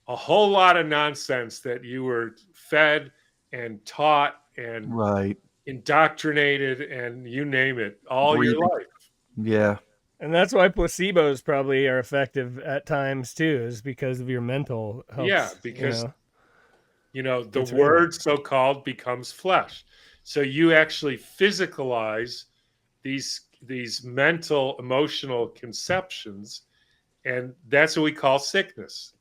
a whole lot of nonsense that you were fed and taught and Right. indoctrinated and you name it all your life. Yeah. And that's why placebos probably are effective at times too, is because of your mental health. Yeah, because the It's word so-called becomes flesh. So you actually physicalize these mental, emotional conceptions, and that's what we call sickness.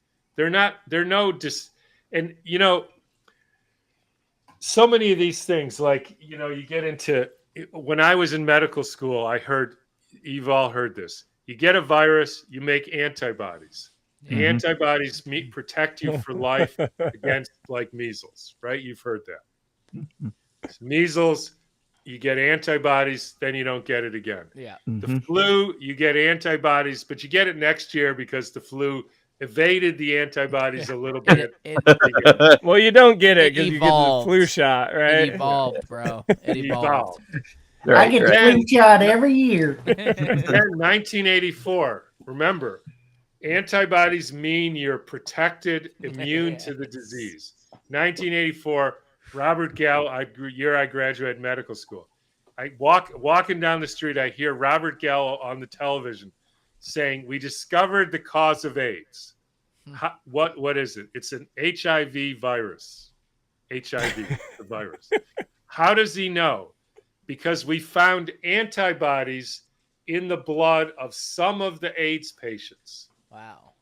So many of these things, like, you get into, when I was in medical school, you've all heard this. You get a virus, you make antibodies. Mhm. Antibodies protect you for life against, like, measles, right? You've heard that. Measles, you get antibodies, then you don't get it again. Yeah. The flu, you get antibodies, but you get it next year because the flu evaded the antibodies a little bit. Well, you don't get it It because you get the flu evolved. shot, right? It evolved, bro. It evolved. I get the flu shot every year. Then 1984, remember, antibodies mean you're protected, immune to the disease. 1984, Robert Gallo, year I graduated medical school. I walking down the street, I hear Robert Gallo on the television saying, "We discovered the cause of AIDS." What is it? It's an HIV virus. HIV, the virus. How does he know? Because we found antibodies in the blood of some of the AIDS patients. Wow.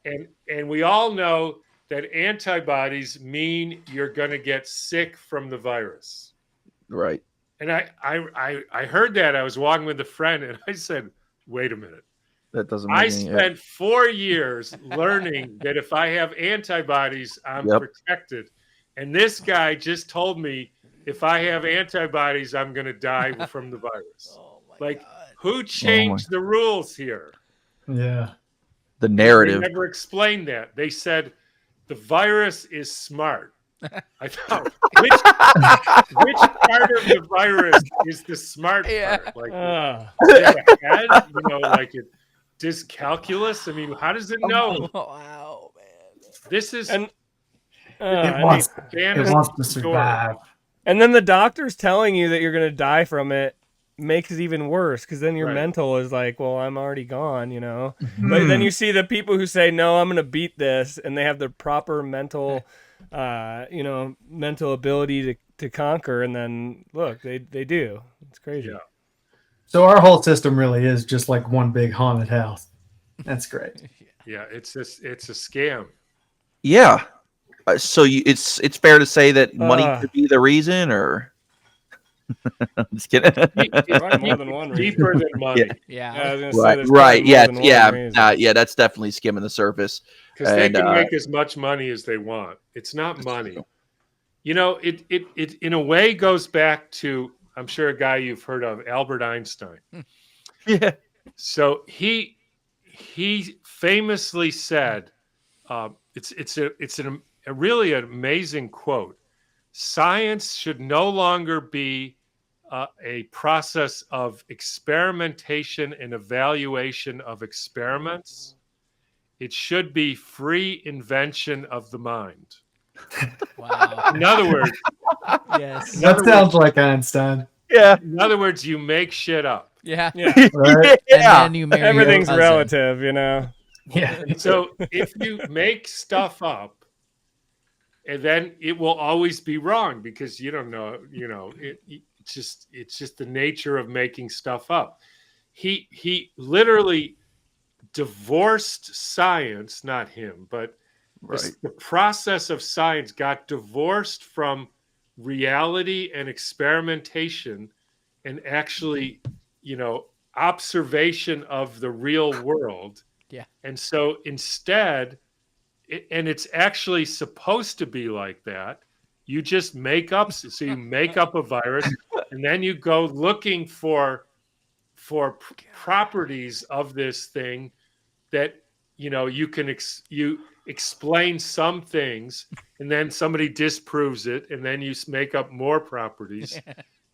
And we all know that antibodies mean you're going to get sick from the virus. Right. And I heard that. I was walking with a friend and I said, wait a minute. That doesn't make I any spent 4 years learning that if I have antibodies, I'm protected. And this guy just told me if I have antibodies, I'm going to die from the virus. Oh my like, God. who changed the rules here? Yeah. The narrative. They never explained that. They said the virus is smart. I thought, which part of the virus is the smart part? Like, the head, like it dyscalculus? I mean, how does it know? Wow, man. This is it wants to survive. And then the doctor's telling you that you're going to die from it makes it even worse, because then your mental is like, well, I'm already gone, But then you see the people who say, no, I'm going to beat this, and they have the proper mental, mental ability to conquer, and then look, they do. It's crazy. Yeah. So our whole system really is just like one big haunted house. That's great. Yeah, it's a scam. Yeah. So it's fair to say that money could be the reason, or I'm just kidding. More than one reason. Deeper than money. Yeah. Right. Yeah. That's definitely skimming the surface. Because they can make as much money as they want. It's not money. It in a way goes back to, I'm sure, a guy you've heard of, Albert Einstein. Yeah. So he famously said, it's a really amazing quote. Science should no longer be a process of experimentation and evaluation of experiments. It should be free invention of the mind. Wow. In other words, yes. That sounds like Einstein. Yeah. In other words, you make shit up. Yeah. Right? And then you marry Everything's your cousin. relative, Yeah. So if you make stuff up, and then it will always be wrong because you don't know, it's just the nature of making stuff up. He literally divorced science, not him, but the process of science got divorced from reality and experimentation and actually, observation of the real world. Yeah. And so instead, and it's actually supposed to be like that. You just make up. So you make up a virus, and then you go looking for properties of this thing that you can explain some things, and then somebody disproves it, and then you make up more properties.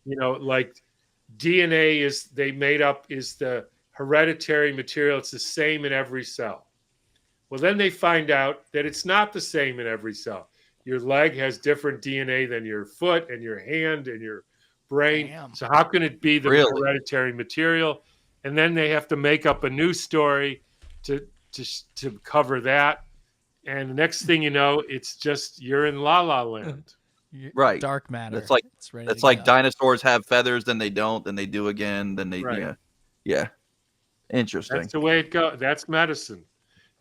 Like DNA is the hereditary material. It's the same in every cell. Well, then they find out that it's not the same in every cell. Your leg has different DNA than your foot and your hand and your brain. Damn. So how can it be the Really? hereditary material? And then they have to make up a new story to cover that. And the next thing you know, it's just you're in La La Land. Right. Dark matter. It's like ready to it's like go. dinosaurs have feathers, then they don't, then they do again, then they Right. yeah. Interesting. That's the way it goes. That's medicine.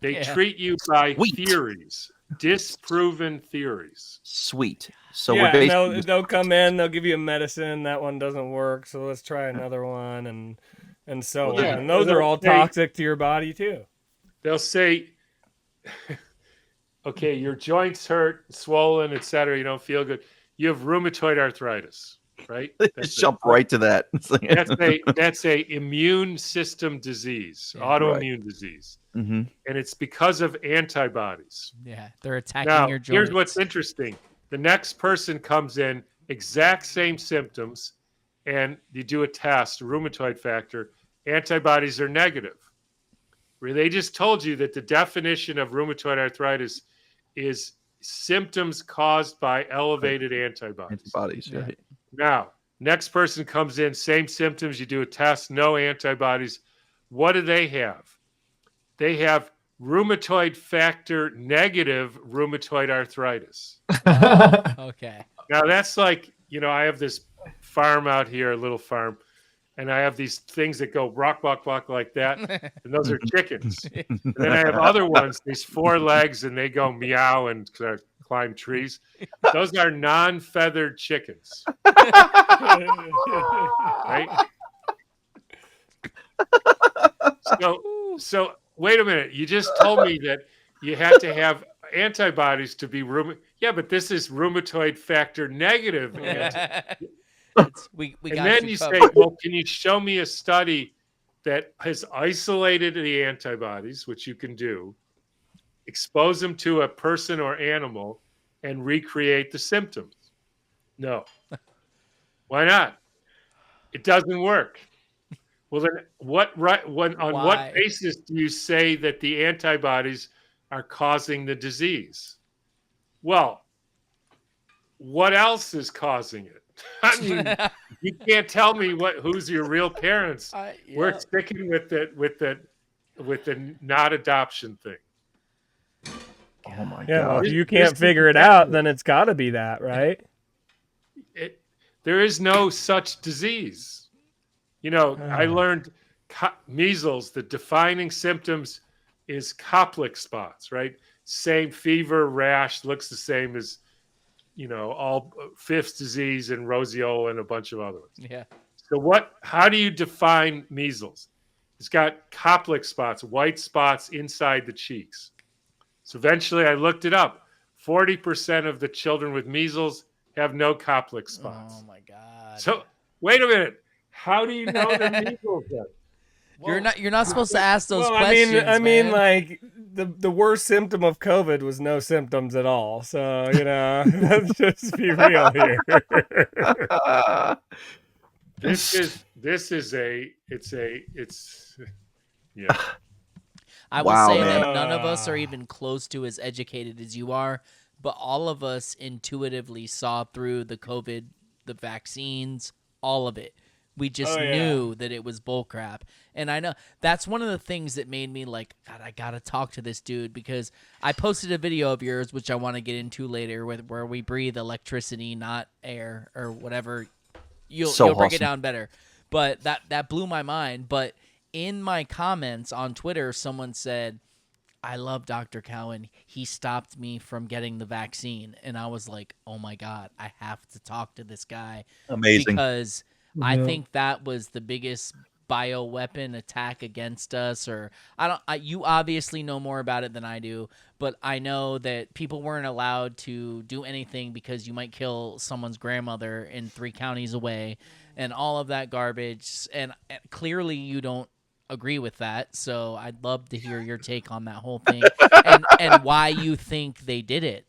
They treat you by Sweet. theories, disproven theories. Sweet. So yeah, we're and basically they'll come in, they'll give you a medicine, that one doesn't work, so let's try another one, and so Well, on. yeah, And those are all they- toxic to your body too. They'll say, okay, your joints hurt, swollen, etc. You don't feel good. You have rheumatoid arthritis, right? just jump right to that. It's like- That's a immune system disease, Yeah. autoimmune disease, Mhm. and it's because of antibodies. Yeah, they're attacking Now, your joints. here's what's interesting: the next person comes in, exact same symptoms, and you do a test, rheumatoid factor. Antibodies are negative. Where they just told you that the definition of rheumatoid arthritis is symptoms caused by elevated antibodies. Antibodies, right? Now, next person comes in, same symptoms, you do a test, no antibodies. What do they have? They have rheumatoid factor negative rheumatoid arthritis. Okay. Now, that's like, I have this farm out here, a little farm, and I have these things that go rock, rock, rock like that, and those are chickens. And then I have other ones, these 4 legs, and they go meow and climb trees. Those are non-feathered chickens. Right? So wait a minute. You just told me that you had to have antibodies to be Yeah, but this is rheumatoid factor negative. we And got then you you say, covered. well, can you show me a study that has isolated the antibodies, which you can do, expose them to a person or animal, and recreate the symptoms? No. Why not? It doesn't work. Well, then what Why? basis do you say that the antibodies are causing the disease? Well, what else is causing it? I mean, you can't tell me who's your real parents. We're sticking with the not adoption thing. Oh my Yeah, well, god. if you can't figure it out, then it's got to be that, right? There is no such disease. I learned measles, the defining symptoms is Koplik spots, right? Same fever, rash, looks the same as, all Fifth's disease and roseola and a bunch of other ones. Yeah. So how do you define measles? It's got Koplik spots, white spots inside the cheeks. So eventually I looked it up. 40% of the children with measles have no Koplik spots. Oh my god. So wait a minute. How do you know they're measles then? You're not supposed to ask those Well, questions. I mean, man. like the worst symptom of COVID was no symptoms at all. So let's just be real here. Yeah. I will Wow, say man. that none of us are even close to as educated as you are, but all of us intuitively saw through the COVID, the vaccines, all of it. We just knew that it was bullcrap. And I know that's one of the things that made me like, God, I got to talk to this dude, because I posted a video of yours, which I want to get into later, where we breathe electricity, not air or whatever. You'll break it down better. But that blew my mind. But in my comments on Twitter, someone said, I love Dr. Cowan. He stopped me from getting the vaccine. And I was like, oh my God, I have to talk to this guy. Amazing. Because I think that was the biggest bioweapon attack against us. Or you obviously know more about it than I do, but I know that people weren't allowed to do anything because you might kill someone's grandmother in 3 counties away and all of that garbage. And clearly you don't agree with that. So I'd love to hear your take on that whole thing and why you think they did it.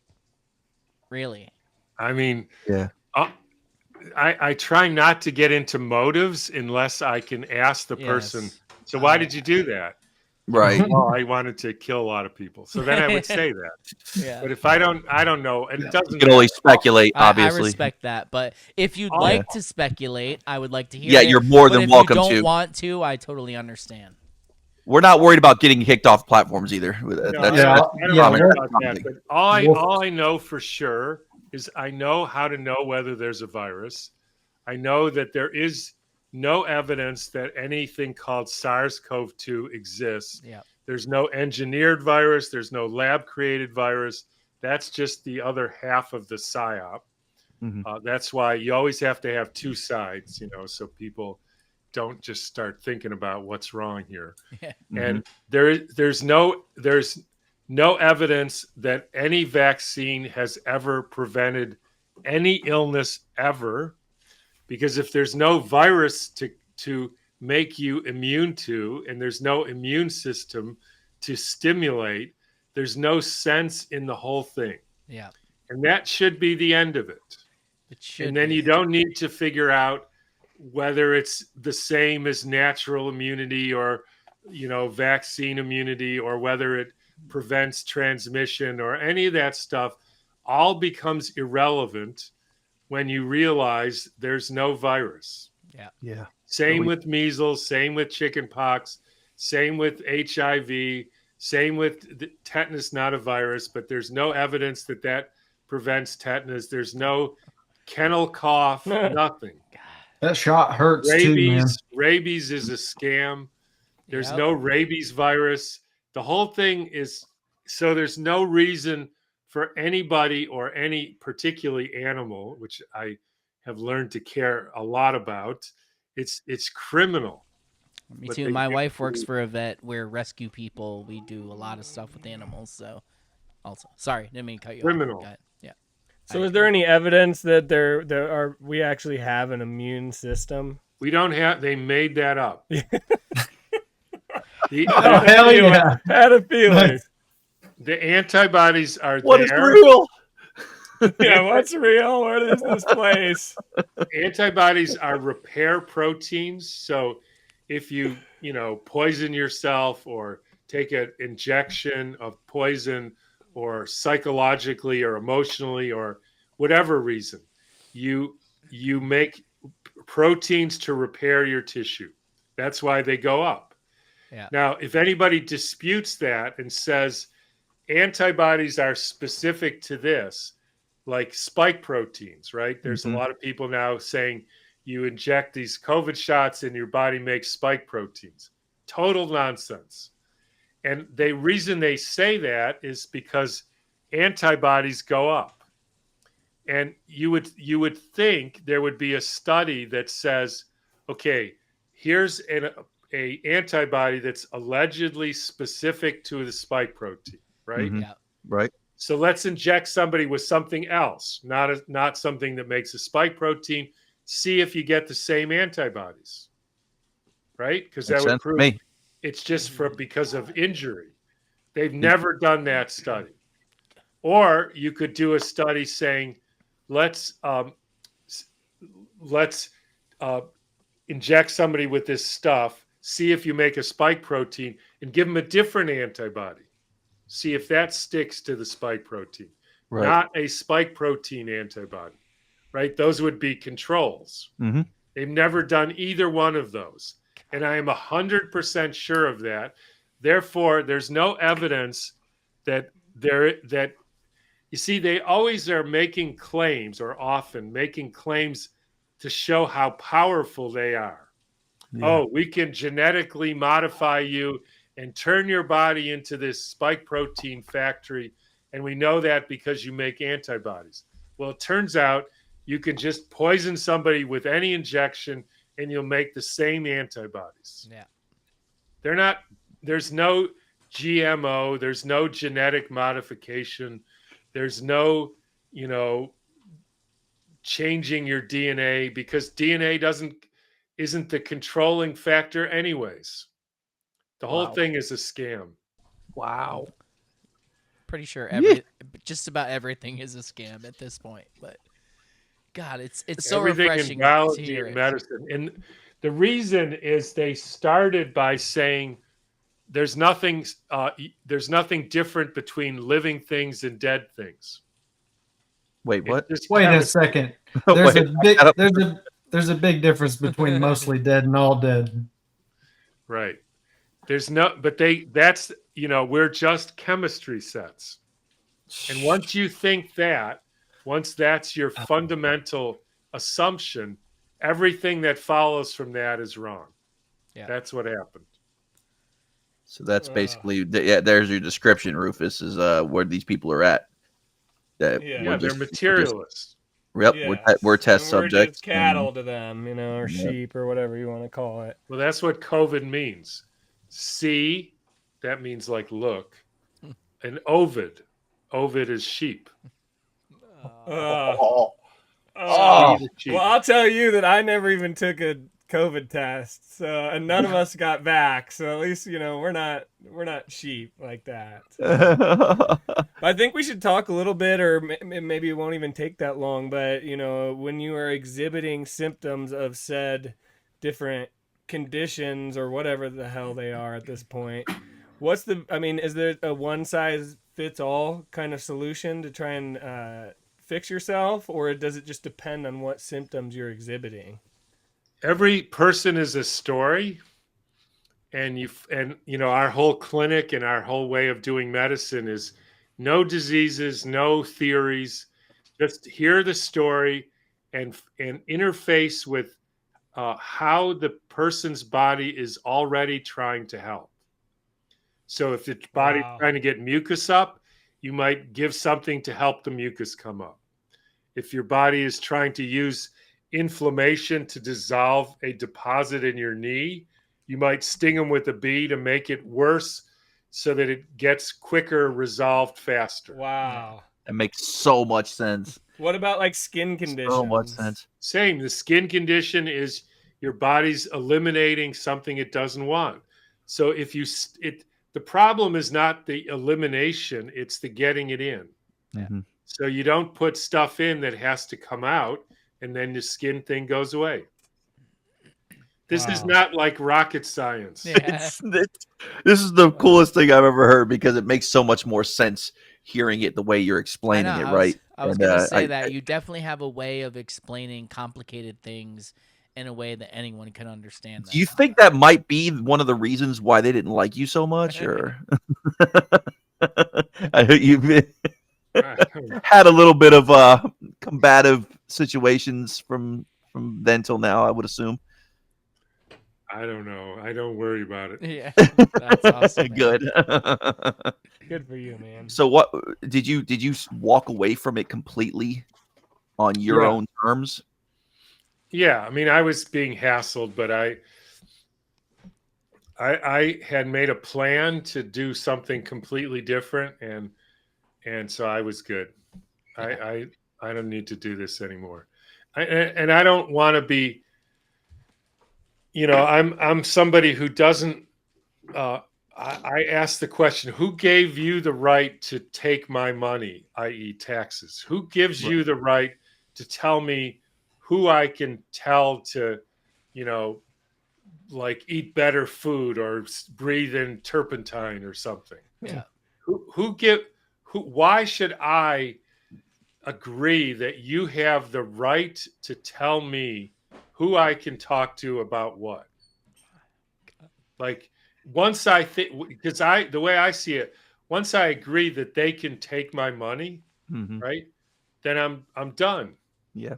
Really. I mean, Yeah. I try not to get into motives unless I can ask the person, Yes. so why did you do that? Right. Well, I wanted to kill a lot of people. So then I would say that. Yeah. But if I don't know, and it doesn't You can only speculate, I obviously. respect that, but if you'd Oh, like to speculate, I would like to hear Yeah, it. you're more But than if welcome you don't to. want to, I totally understand. We're not worried about getting kicked off platforms either. No, That's, Yeah, I don't yeah, care we're- about that. But all I know for sure is I know how to know whether there's a virus. I know that there is no evidence that anything called SARS-CoV-2 exists. Yeah. There's no engineered virus. There's no lab-created virus. That's just the other half of the psyop. Mhm. That's why you always have to have two sides, so people don't just start thinking about what's wrong here. Yeah. And there's no evidence that any vaccine has ever prevented any illness ever, because if there's no virus to make you immune to, and there's no immune system to stimulate, there's no sense in the whole thing. Yeah. And that should be the end of it. It should. And then be. you don't need to figure out whether it's the same as natural immunity or, vaccine immunity, or whether it prevents transmission or any of that stuff. All becomes irrelevant when you realize there's no virus. Yeah. Same with measles, same with chickenpox, same with HIV, same with tetanus, not a virus, but there's no evidence that prevents tetanus. There's no kennel cough, nothing. That shot hurts too, man. Rabies is a scam. There's Yep. no rabies virus. The whole thing is, so there's no reason for anybody or any particularly animal, which I have learned to care a lot about. It's criminal. Me But too. they My can't wife works do- for a vet. We're rescue people. We do a lot of stuff with animals. So, also, sorry, didn't mean to cut you Criminal. off. Go ahead. Yeah. So is there any evidence that we actually have an immune system? We don't have. They made that up. Oh, hell yeah. I had a feeling. The antibodies are What is there. real? Yeah, what's real? What is this place? Antibodies are repair proteins. So if you poison yourself or take an injection of poison, or psychologically or emotionally or whatever reason, you make proteins to repair your tissue. That's why they go up. Yeah. Now, if anybody disputes that and says antibodies are specific to this, like spike proteins, right? There's a lot of people now saying you inject these COVID shots and your body makes spike proteins. Total nonsense. And the reason they say that is because antibodies go up. And you would think there would be a study that says, okay, here's an antibody that's allegedly specific to the spike protein, right? Yeah. Right. So let's inject somebody with something else, not something that makes a spike protein. See if you get the same antibodies, right? Because that Makes would sense to prove me. it's just because of injury. They've never done that study. Or you could do a study saying, let's inject somebody with this stuff, see if you make a spike protein, and give them a different antibody. See if that sticks to the spike protein, Right. not a spike protein antibody, right? Those would be controls. Mhm. They've never done either one of those. And I am 100% sure of that. Therefore, there's no evidence that you see, they always are making claims, or often making claims to show how powerful they are. Yeah. Oh, we can genetically modify you and turn your body into this spike protein factory. And we know that because you make antibodies. Well, it turns out you can just poison somebody with any injection and you'll make the same antibodies. Yeah. There's no GMO, there's no genetic modification, there's no, changing your DNA, because DNA isn't the controlling factor anyways. The whole Wow. thing is a scam. Wow. Pretty sure just about everything is a scam at this point. But God, it's so Everything refreshing in biology to hear and it. medicine. And the reason is they started by saying there's nothing different between living things and dead things. Wait, what? Wait a second. There's a big difference between mostly dead and all dead. Right. We're just chemistry sets. And once that's your fundamental assumption, everything that follows from that is wrong. Yeah. That's what happened. So that's basically there's your description, Rufus, is where these people are at. Yeah, they're materialists. We're test subjects. We're just cattle to them, or sheep or whatever you want to call it. Well, that's what COVID means. See, that means like look. And Ovid is sheep. Well, I'll tell you that I never even took a COVID test, and none of us got back. So at least we're not sheep like that. I think we should talk a little bit, or maybe it won't even take that long. But when you are exhibiting symptoms of said different conditions or whatever the hell they are at this point, is there a one size fits all kind of solution to try and fix yourself, or does it just depend on what symptoms you're exhibiting? Every person is a story, and our whole clinic and our whole way of doing medicine is no diseases, no theories, just hear the story and interface with how the person's body is already trying to help. So if the body's trying to get mucus up, you might give something to help the mucus come up. If your body is trying to use inflammation to dissolve a deposit in your knee, you might sting them with a bee to make it worse so that it gets quicker resolved faster. Wow. That makes so much sense. What about like skin conditions? So much sense. Same. The skin condition is your body's eliminating something it doesn't want. So the problem is not the elimination, it's the getting it in. Mm-hmm. So you don't put stuff in that has to come out, and then the skin thing goes away. This is not like rocket science. Yeah. This is the coolest thing I've ever heard, because it makes so much more sense hearing it the way you're explaining it, right? I was going to say that you definitely have a way of explaining complicated things in a way that anyone can understand. Do you think that might be one of the reasons why they didn't like you so much, or I heard you had a little bit of combative situations from then till now, I would assume. I don't know. I don't worry about it. Yeah, that's awesome. Good. Good for you, man. So what did you walk away from it completely on your own terms? Yeah, I mean, I was being hassled, but I had made a plan to do something completely different, and so I was good. I don't need to do this anymore, and I don't want to be. I'm somebody who doesn't. I ask the question: who gave you the right to take my money, i.e., taxes? Who gives you the right to tell me who I can tell to, like eat better food or breathe in turpentine or something? Yeah. Why should I agree that you have the right to tell me who I can talk to about what? Like, once I think, because the way I see it, once I agree that they can take my money, right, then I'm done. Yeah.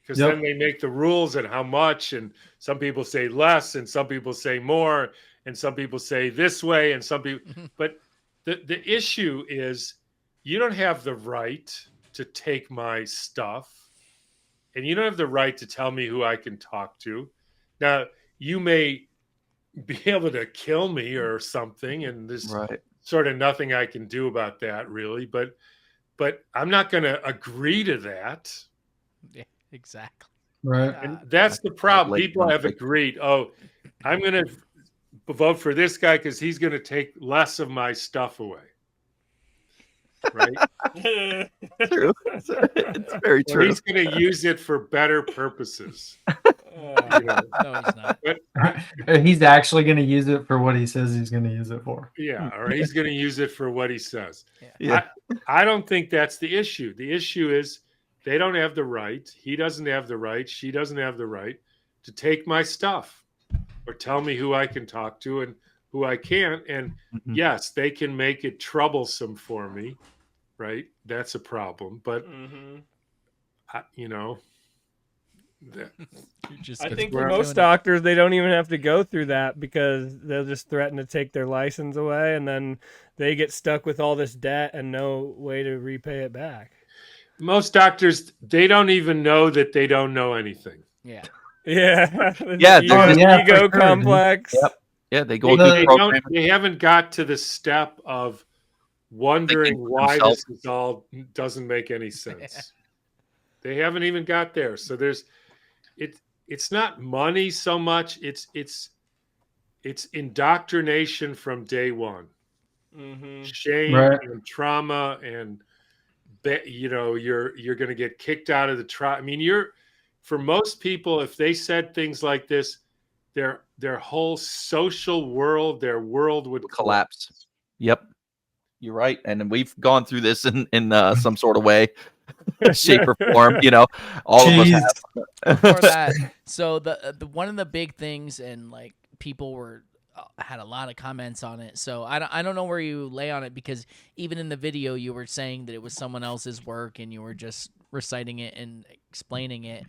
Because then they make the rules and how much, and some people say less, and some people say more, and some people say this way, and some people. But the issue is, you don't have the right to take my stuff, and you don't have the right to tell me who I can talk to. Now, you may be able to kill me or something, and there's sort of nothing I can do about that, really. But I'm not going to agree to that. Yeah, exactly. Right. And that's the problem. People have agreed, I'm going to vote for this guy because he's going to take less of my stuff away. Right? True. It's very Or true. he's going to use it for better purposes. No, he's not. He's actually going to use it for what he says he's going to use it for. Yeah, or he's going to use it for what he says. Yeah. I don't think that's the issue. The issue is they don't have the right. He doesn't have the right. She doesn't have the right to take my stuff or tell me who I can talk to and who I can't. And yes, they can make it troublesome for me, right? That's a problem. But, I think for most doctors, they don't even have to go through that because they'll just threaten to take their license away, and then they get stuck with all this debt and no way to repay it back. Most doctors, they don't even know that they don't know anything. Yeah. Yeah. Yeah. Ego complex. Yep. Yeah, they go through the program. They haven't got to the step of wondering why this is all doesn't make any sense. They haven't even got there. So it's not money so much. It's indoctrination from day one. Shame and trauma, and you're going to get kicked out of the tribe. I mean, for most people, if they said things like this, their whole social world, their world would collapse. Yep, you're right, and we've gone through this in some sort of way. Shape or form, all of us have. Before that, so the one of the big things, and like people had a lot of comments on it. So I don't know where you lay on it, because even in the video you were saying that it was someone else's work and you were just reciting it and explaining it.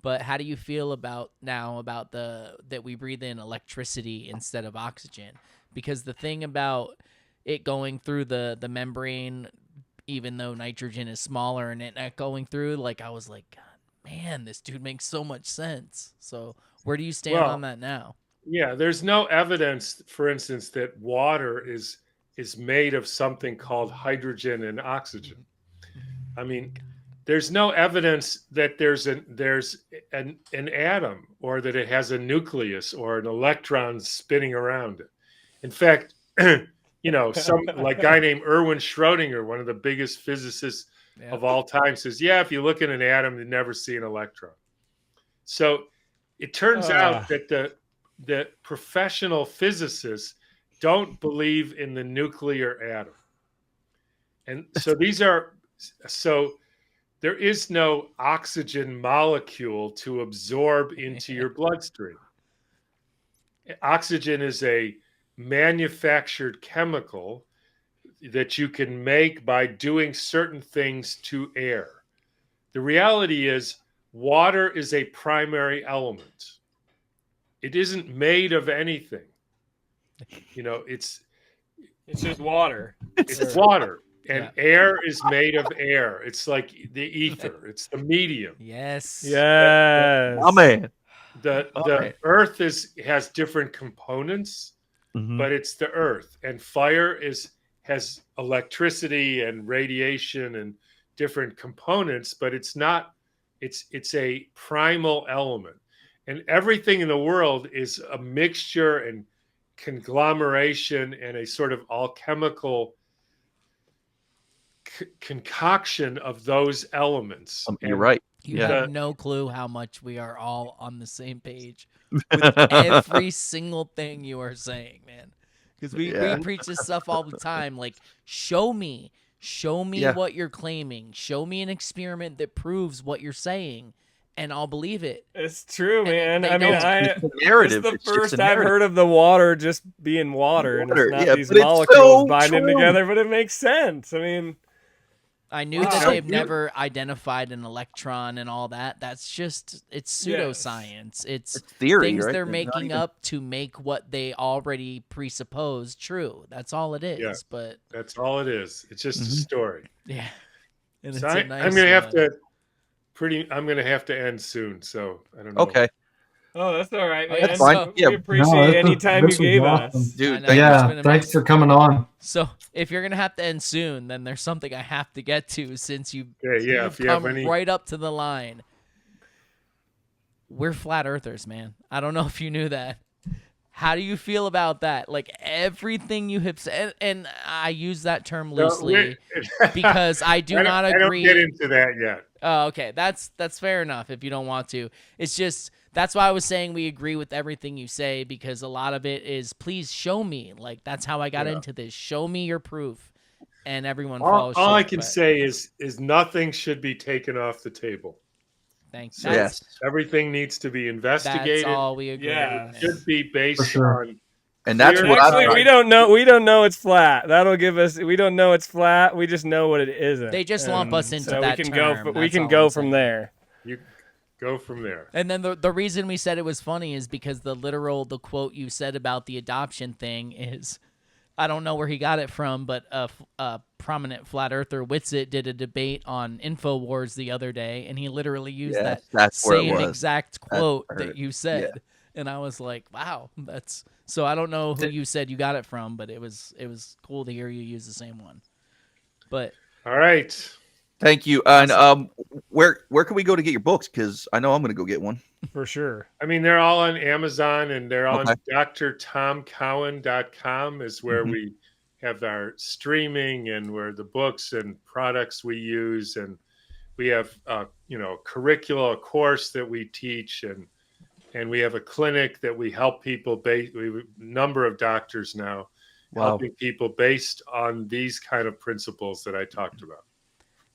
But how do you feel about that we breathe in electricity instead of oxygen? Because the thing about it going through the membrane, even though nitrogen is smaller, and it not going through, like, I was like, God, man, this dude makes so much sense. So where do you stand on that now? Yeah, there's no evidence, for instance, that water is made of something called hydrogen and oxygen. I mean, there's no evidence that there's an atom, or that it has a nucleus or an electron spinning around it. In fact, some like guy named Erwin Schrödinger, one of the biggest physicists of all time, says, if you look at an atom, you never see an electron. So it turns out that the professional physicists don't believe in the nuclear atom. And so there is no oxygen molecule to absorb into your bloodstream. Oxygen is a manufactured chemical that you can make by doing certain things to air. The reality is water is a primary element. It isn't made of anything. It's just water. It's water. And air is made of air. It's like the ether. It's the medium. Yes. Oh, man. The earth has different components, but it's the earth. And fire has electricity and radiation and different components, but it's not. It's a primal element. And everything in the world is a mixture and conglomeration and a sort of alchemical concoction of those elements. You're right. You have no clue how much we are all on the same page with every single thing you are saying, man. Because we preach this stuff all the time. Like, show me what you're claiming. Show me an experiment that proves what you're saying, and I'll believe it. It's true, man. I mean, it's a narrative. It's the first I've heard of the water just being water, and it's not these but molecules binding together, but it makes sense. I mean, I knew that they've never identified an electron and all that. That's just, it's pseudoscience. It's theory, things right? they're making up to make what they already presuppose true. That's all it is. Yeah, but that's all it is. It's just a story. Yeah. And So it's I'm going to have to end soon. So I don't know. Okay. Oh, that's all right, man. That's fine. We appreciate any time you gave us. Dude, thanks for coming on. So if you're going to have to end soon, then there's something I have to get to, since you've if you come have any... right up to the line. We're flat earthers, man. I don't know if you knew that. How do you feel about that? Like everything you have said, and I use that term loosely because I do not agree. I don't get into that yet. Oh, okay. That's fair enough if you don't want to. It's just that's why I was saying we agree with everything you say, because a lot of it is please show me. Like that's how I got into this. Show me your proof. And everyone follows. All I can say is nothing should be taken off the table. Thanks. So everything needs to be investigated. That's all we agree. It should be based on. And that's what actually, we don't know it's flat. That'll give us. We don't know it's flat. We just know what it isn't. They just lump us into so that we can term. We can go from there. You go from there. And then the reason we said it was funny is because the quote you said about the adoption thing is, I don't know where he got it from, but a prominent flat earther, Witsit, did a debate on InfoWars the other day, and he literally used that same exact quote that you said. Yeah. And I was like, wow, that's so I don't know who you said you got it from, but it was cool to hear you use the same one. But all right. Thank you. And where can we go to get your books? Because I know I'm going to go get one. For sure. I mean, they're all on Amazon, and they're on drtomcowan.com is where we have our streaming and where the books and products we use. And we have, curricula, a course that we teach, and we have a clinic that we help people. We have a number of doctors now helping people based on these kind of principles that I talked about.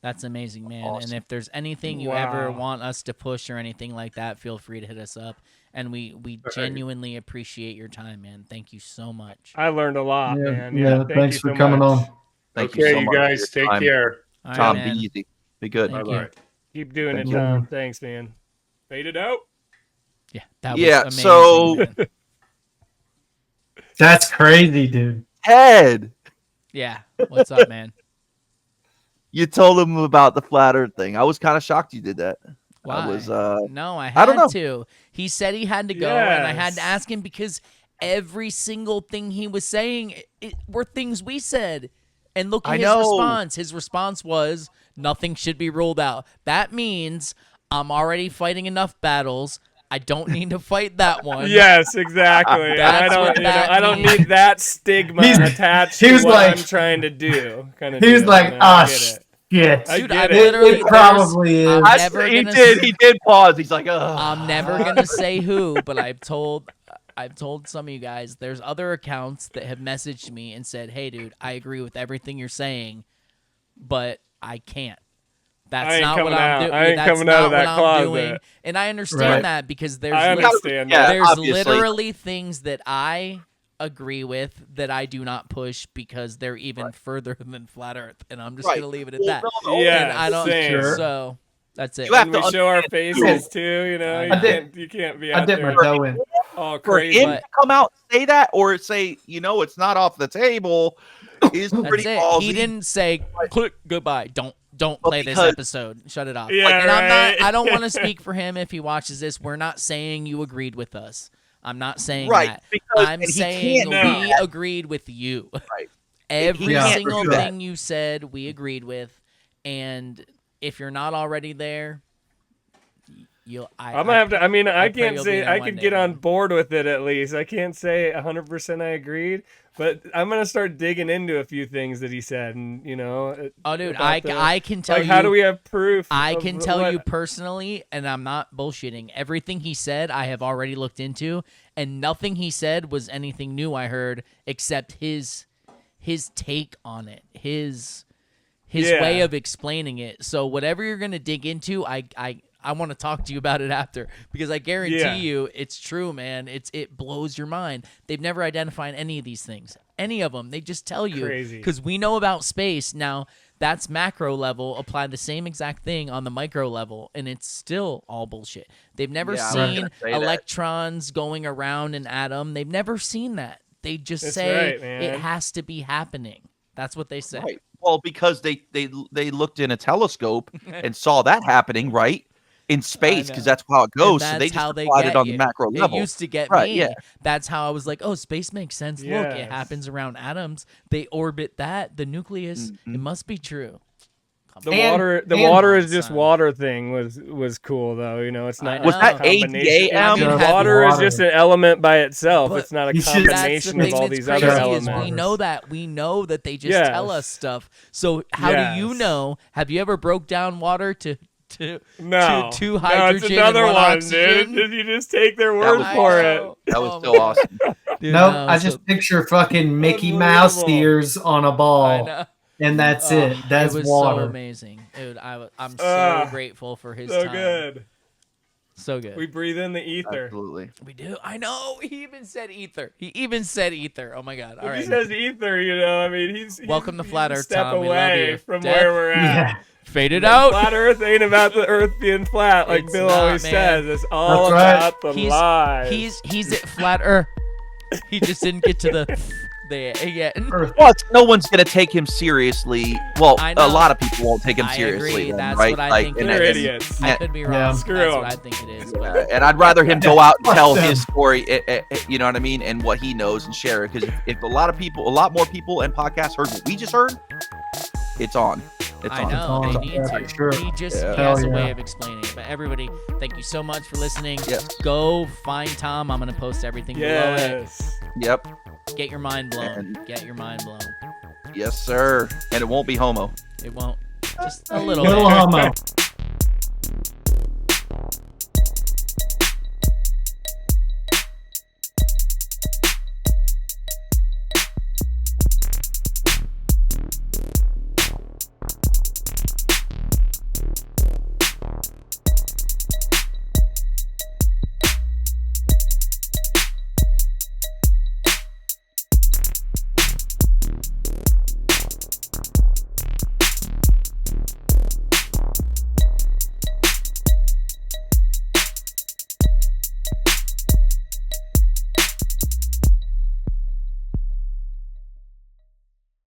That's amazing, man. Awesome. And if there's anything you ever want us to push or anything like that, feel free to hit us up. And we genuinely appreciate your time, man. Thank you so much. I learned a lot, man. Yeah, thanks for coming on. Thank you so much. You guys, take care. Tom, right, be easy. Be good. Bye-bye. Keep doing it, Tom. Thanks, man. Fade it out. Yeah, that was amazing, so man. That's crazy, dude. Ted. Yeah, what's up, man? You told him about the flat earth thing. I was kind of shocked you did that. Why? I was no, I had don't know. to. He said he had to go, and I had to ask him because every single thing he was saying were things we said. And look at his response. His response was, nothing should be ruled out. That means I'm already fighting enough battles. I don't need to fight that one. Yes, exactly. I don't need that stigma attached to what I'm trying to do. He was like, shit. Dude, it probably is. He did pause. He's like, ugh. I'm never gonna say who, but I've told some of you guys there's other accounts that have messaged me and said, hey, dude, I agree with everything you're saying, but I can't. That's not what I'm doing. I ain't coming out of that closet. And I understand that because there's obviously. literally things that I agree with that I do not push because they're even further than flat Earth, and I'm just gonna leave it at that. Yeah, and I don't. same. So that's it. You have to show our faces too. You know, you can't be out there. For him to come out and say that, or say, it's not off the table, is pretty ballsy. He didn't say, "Click goodbye." Don't play this episode. Shut it off. Yeah, and I don't want to speak for him if he watches this. We're not saying you agreed with us. I'm not saying that. I'm saying we agreed with you. Right. Every single thing you said, we agreed with. And if you're not already there, I'm gonna have to. I mean, I can't say I could get on board with it at least. I can't say 100% I agreed, but I'm gonna start digging into a few things that he said, and Oh, dude, I can tell you. How do we have proof? I can tell you personally, and I'm not bullshitting. Everything he said, I have already looked into, and nothing he said was anything new I heard except his take on it, his way of explaining it. So whatever you're gonna dig into, I want to talk to you about it after, because I guarantee you it's true, man. It blows your mind. They've never identified any of these things, any of them. They just tell you because we know about space. Now that's macro level. Apply the same exact thing on the micro level, and it's still all bullshit. They've never seen electrons going around an atom. They've never seen that. They just say it has to be happening. That's what they say. Right. Well, because they looked in a telescope and saw that happening, right? In space, because that's how it goes. So they just applied it on the macro level. It used to get me. Yeah. That's how I was like, oh, space makes sense. Look, it happens around atoms. They orbit that, the nucleus. It must be true. come The on. water is just son. water thing was cool though. You know, it's not. Was that a combination. ADAM? I mean, Water is water. just an element by itself. But it's not a you should- combination That's of all the thing these that's other crazy is elements. we know that. We know that they just Yes. tell us stuff. So how do you Yes. know? Have you ever broke down water to No, two no, hydrogen it's another and one one, oxygen? dude. You just take their word was for awesome. it. That Oh was my so awesome. Dude, Nope, no, I so- just picture fucking Mickey Mouse Unbelievable. ears on a I ball, know. and that's it. That's it was water. so amazing, dude. I'm so grateful for his So time. good. So good. We breathe in the ether. Absolutely. We do. I know. He even said ether. Oh my god. All If right. he says ether, you know, I mean, he's Welcome to he's Flat a Earth, step Tom. We love away you. from Death? where we're at. Yeah, Fade it out. Flat Earth ain't about the Earth being flat, like It's Bill not, always man. says. It's all That's right. about the lies. He's at Flat Earth. He just didn't get to the there yet. Earth. Plus, no one's gonna take him seriously. Well, I a know. lot of people won't take him I seriously, agree. then, That's right? what I Like, think and it They're is. idiots. I could be wrong. Yeah. Screw That's him. what I think it is. But And I'd rather him go out and Fuck tell them. his story, you know what I mean, and what he knows and share it. Because if a lot more people and podcasts heard what we just heard, it's on. It's I on. know It's they on. need Yeah, to. for sure. He just Yeah. he has a Hell way yeah. of explaining it. But everybody, thank you so much for listening. Yes. Go find Tom. I'm gonna post everything below it. Yes. Yep. Get your mind blown. And- Get your mind blown. Yes, sir. And it won't be homo. It won't. Just a little Little bit. homo.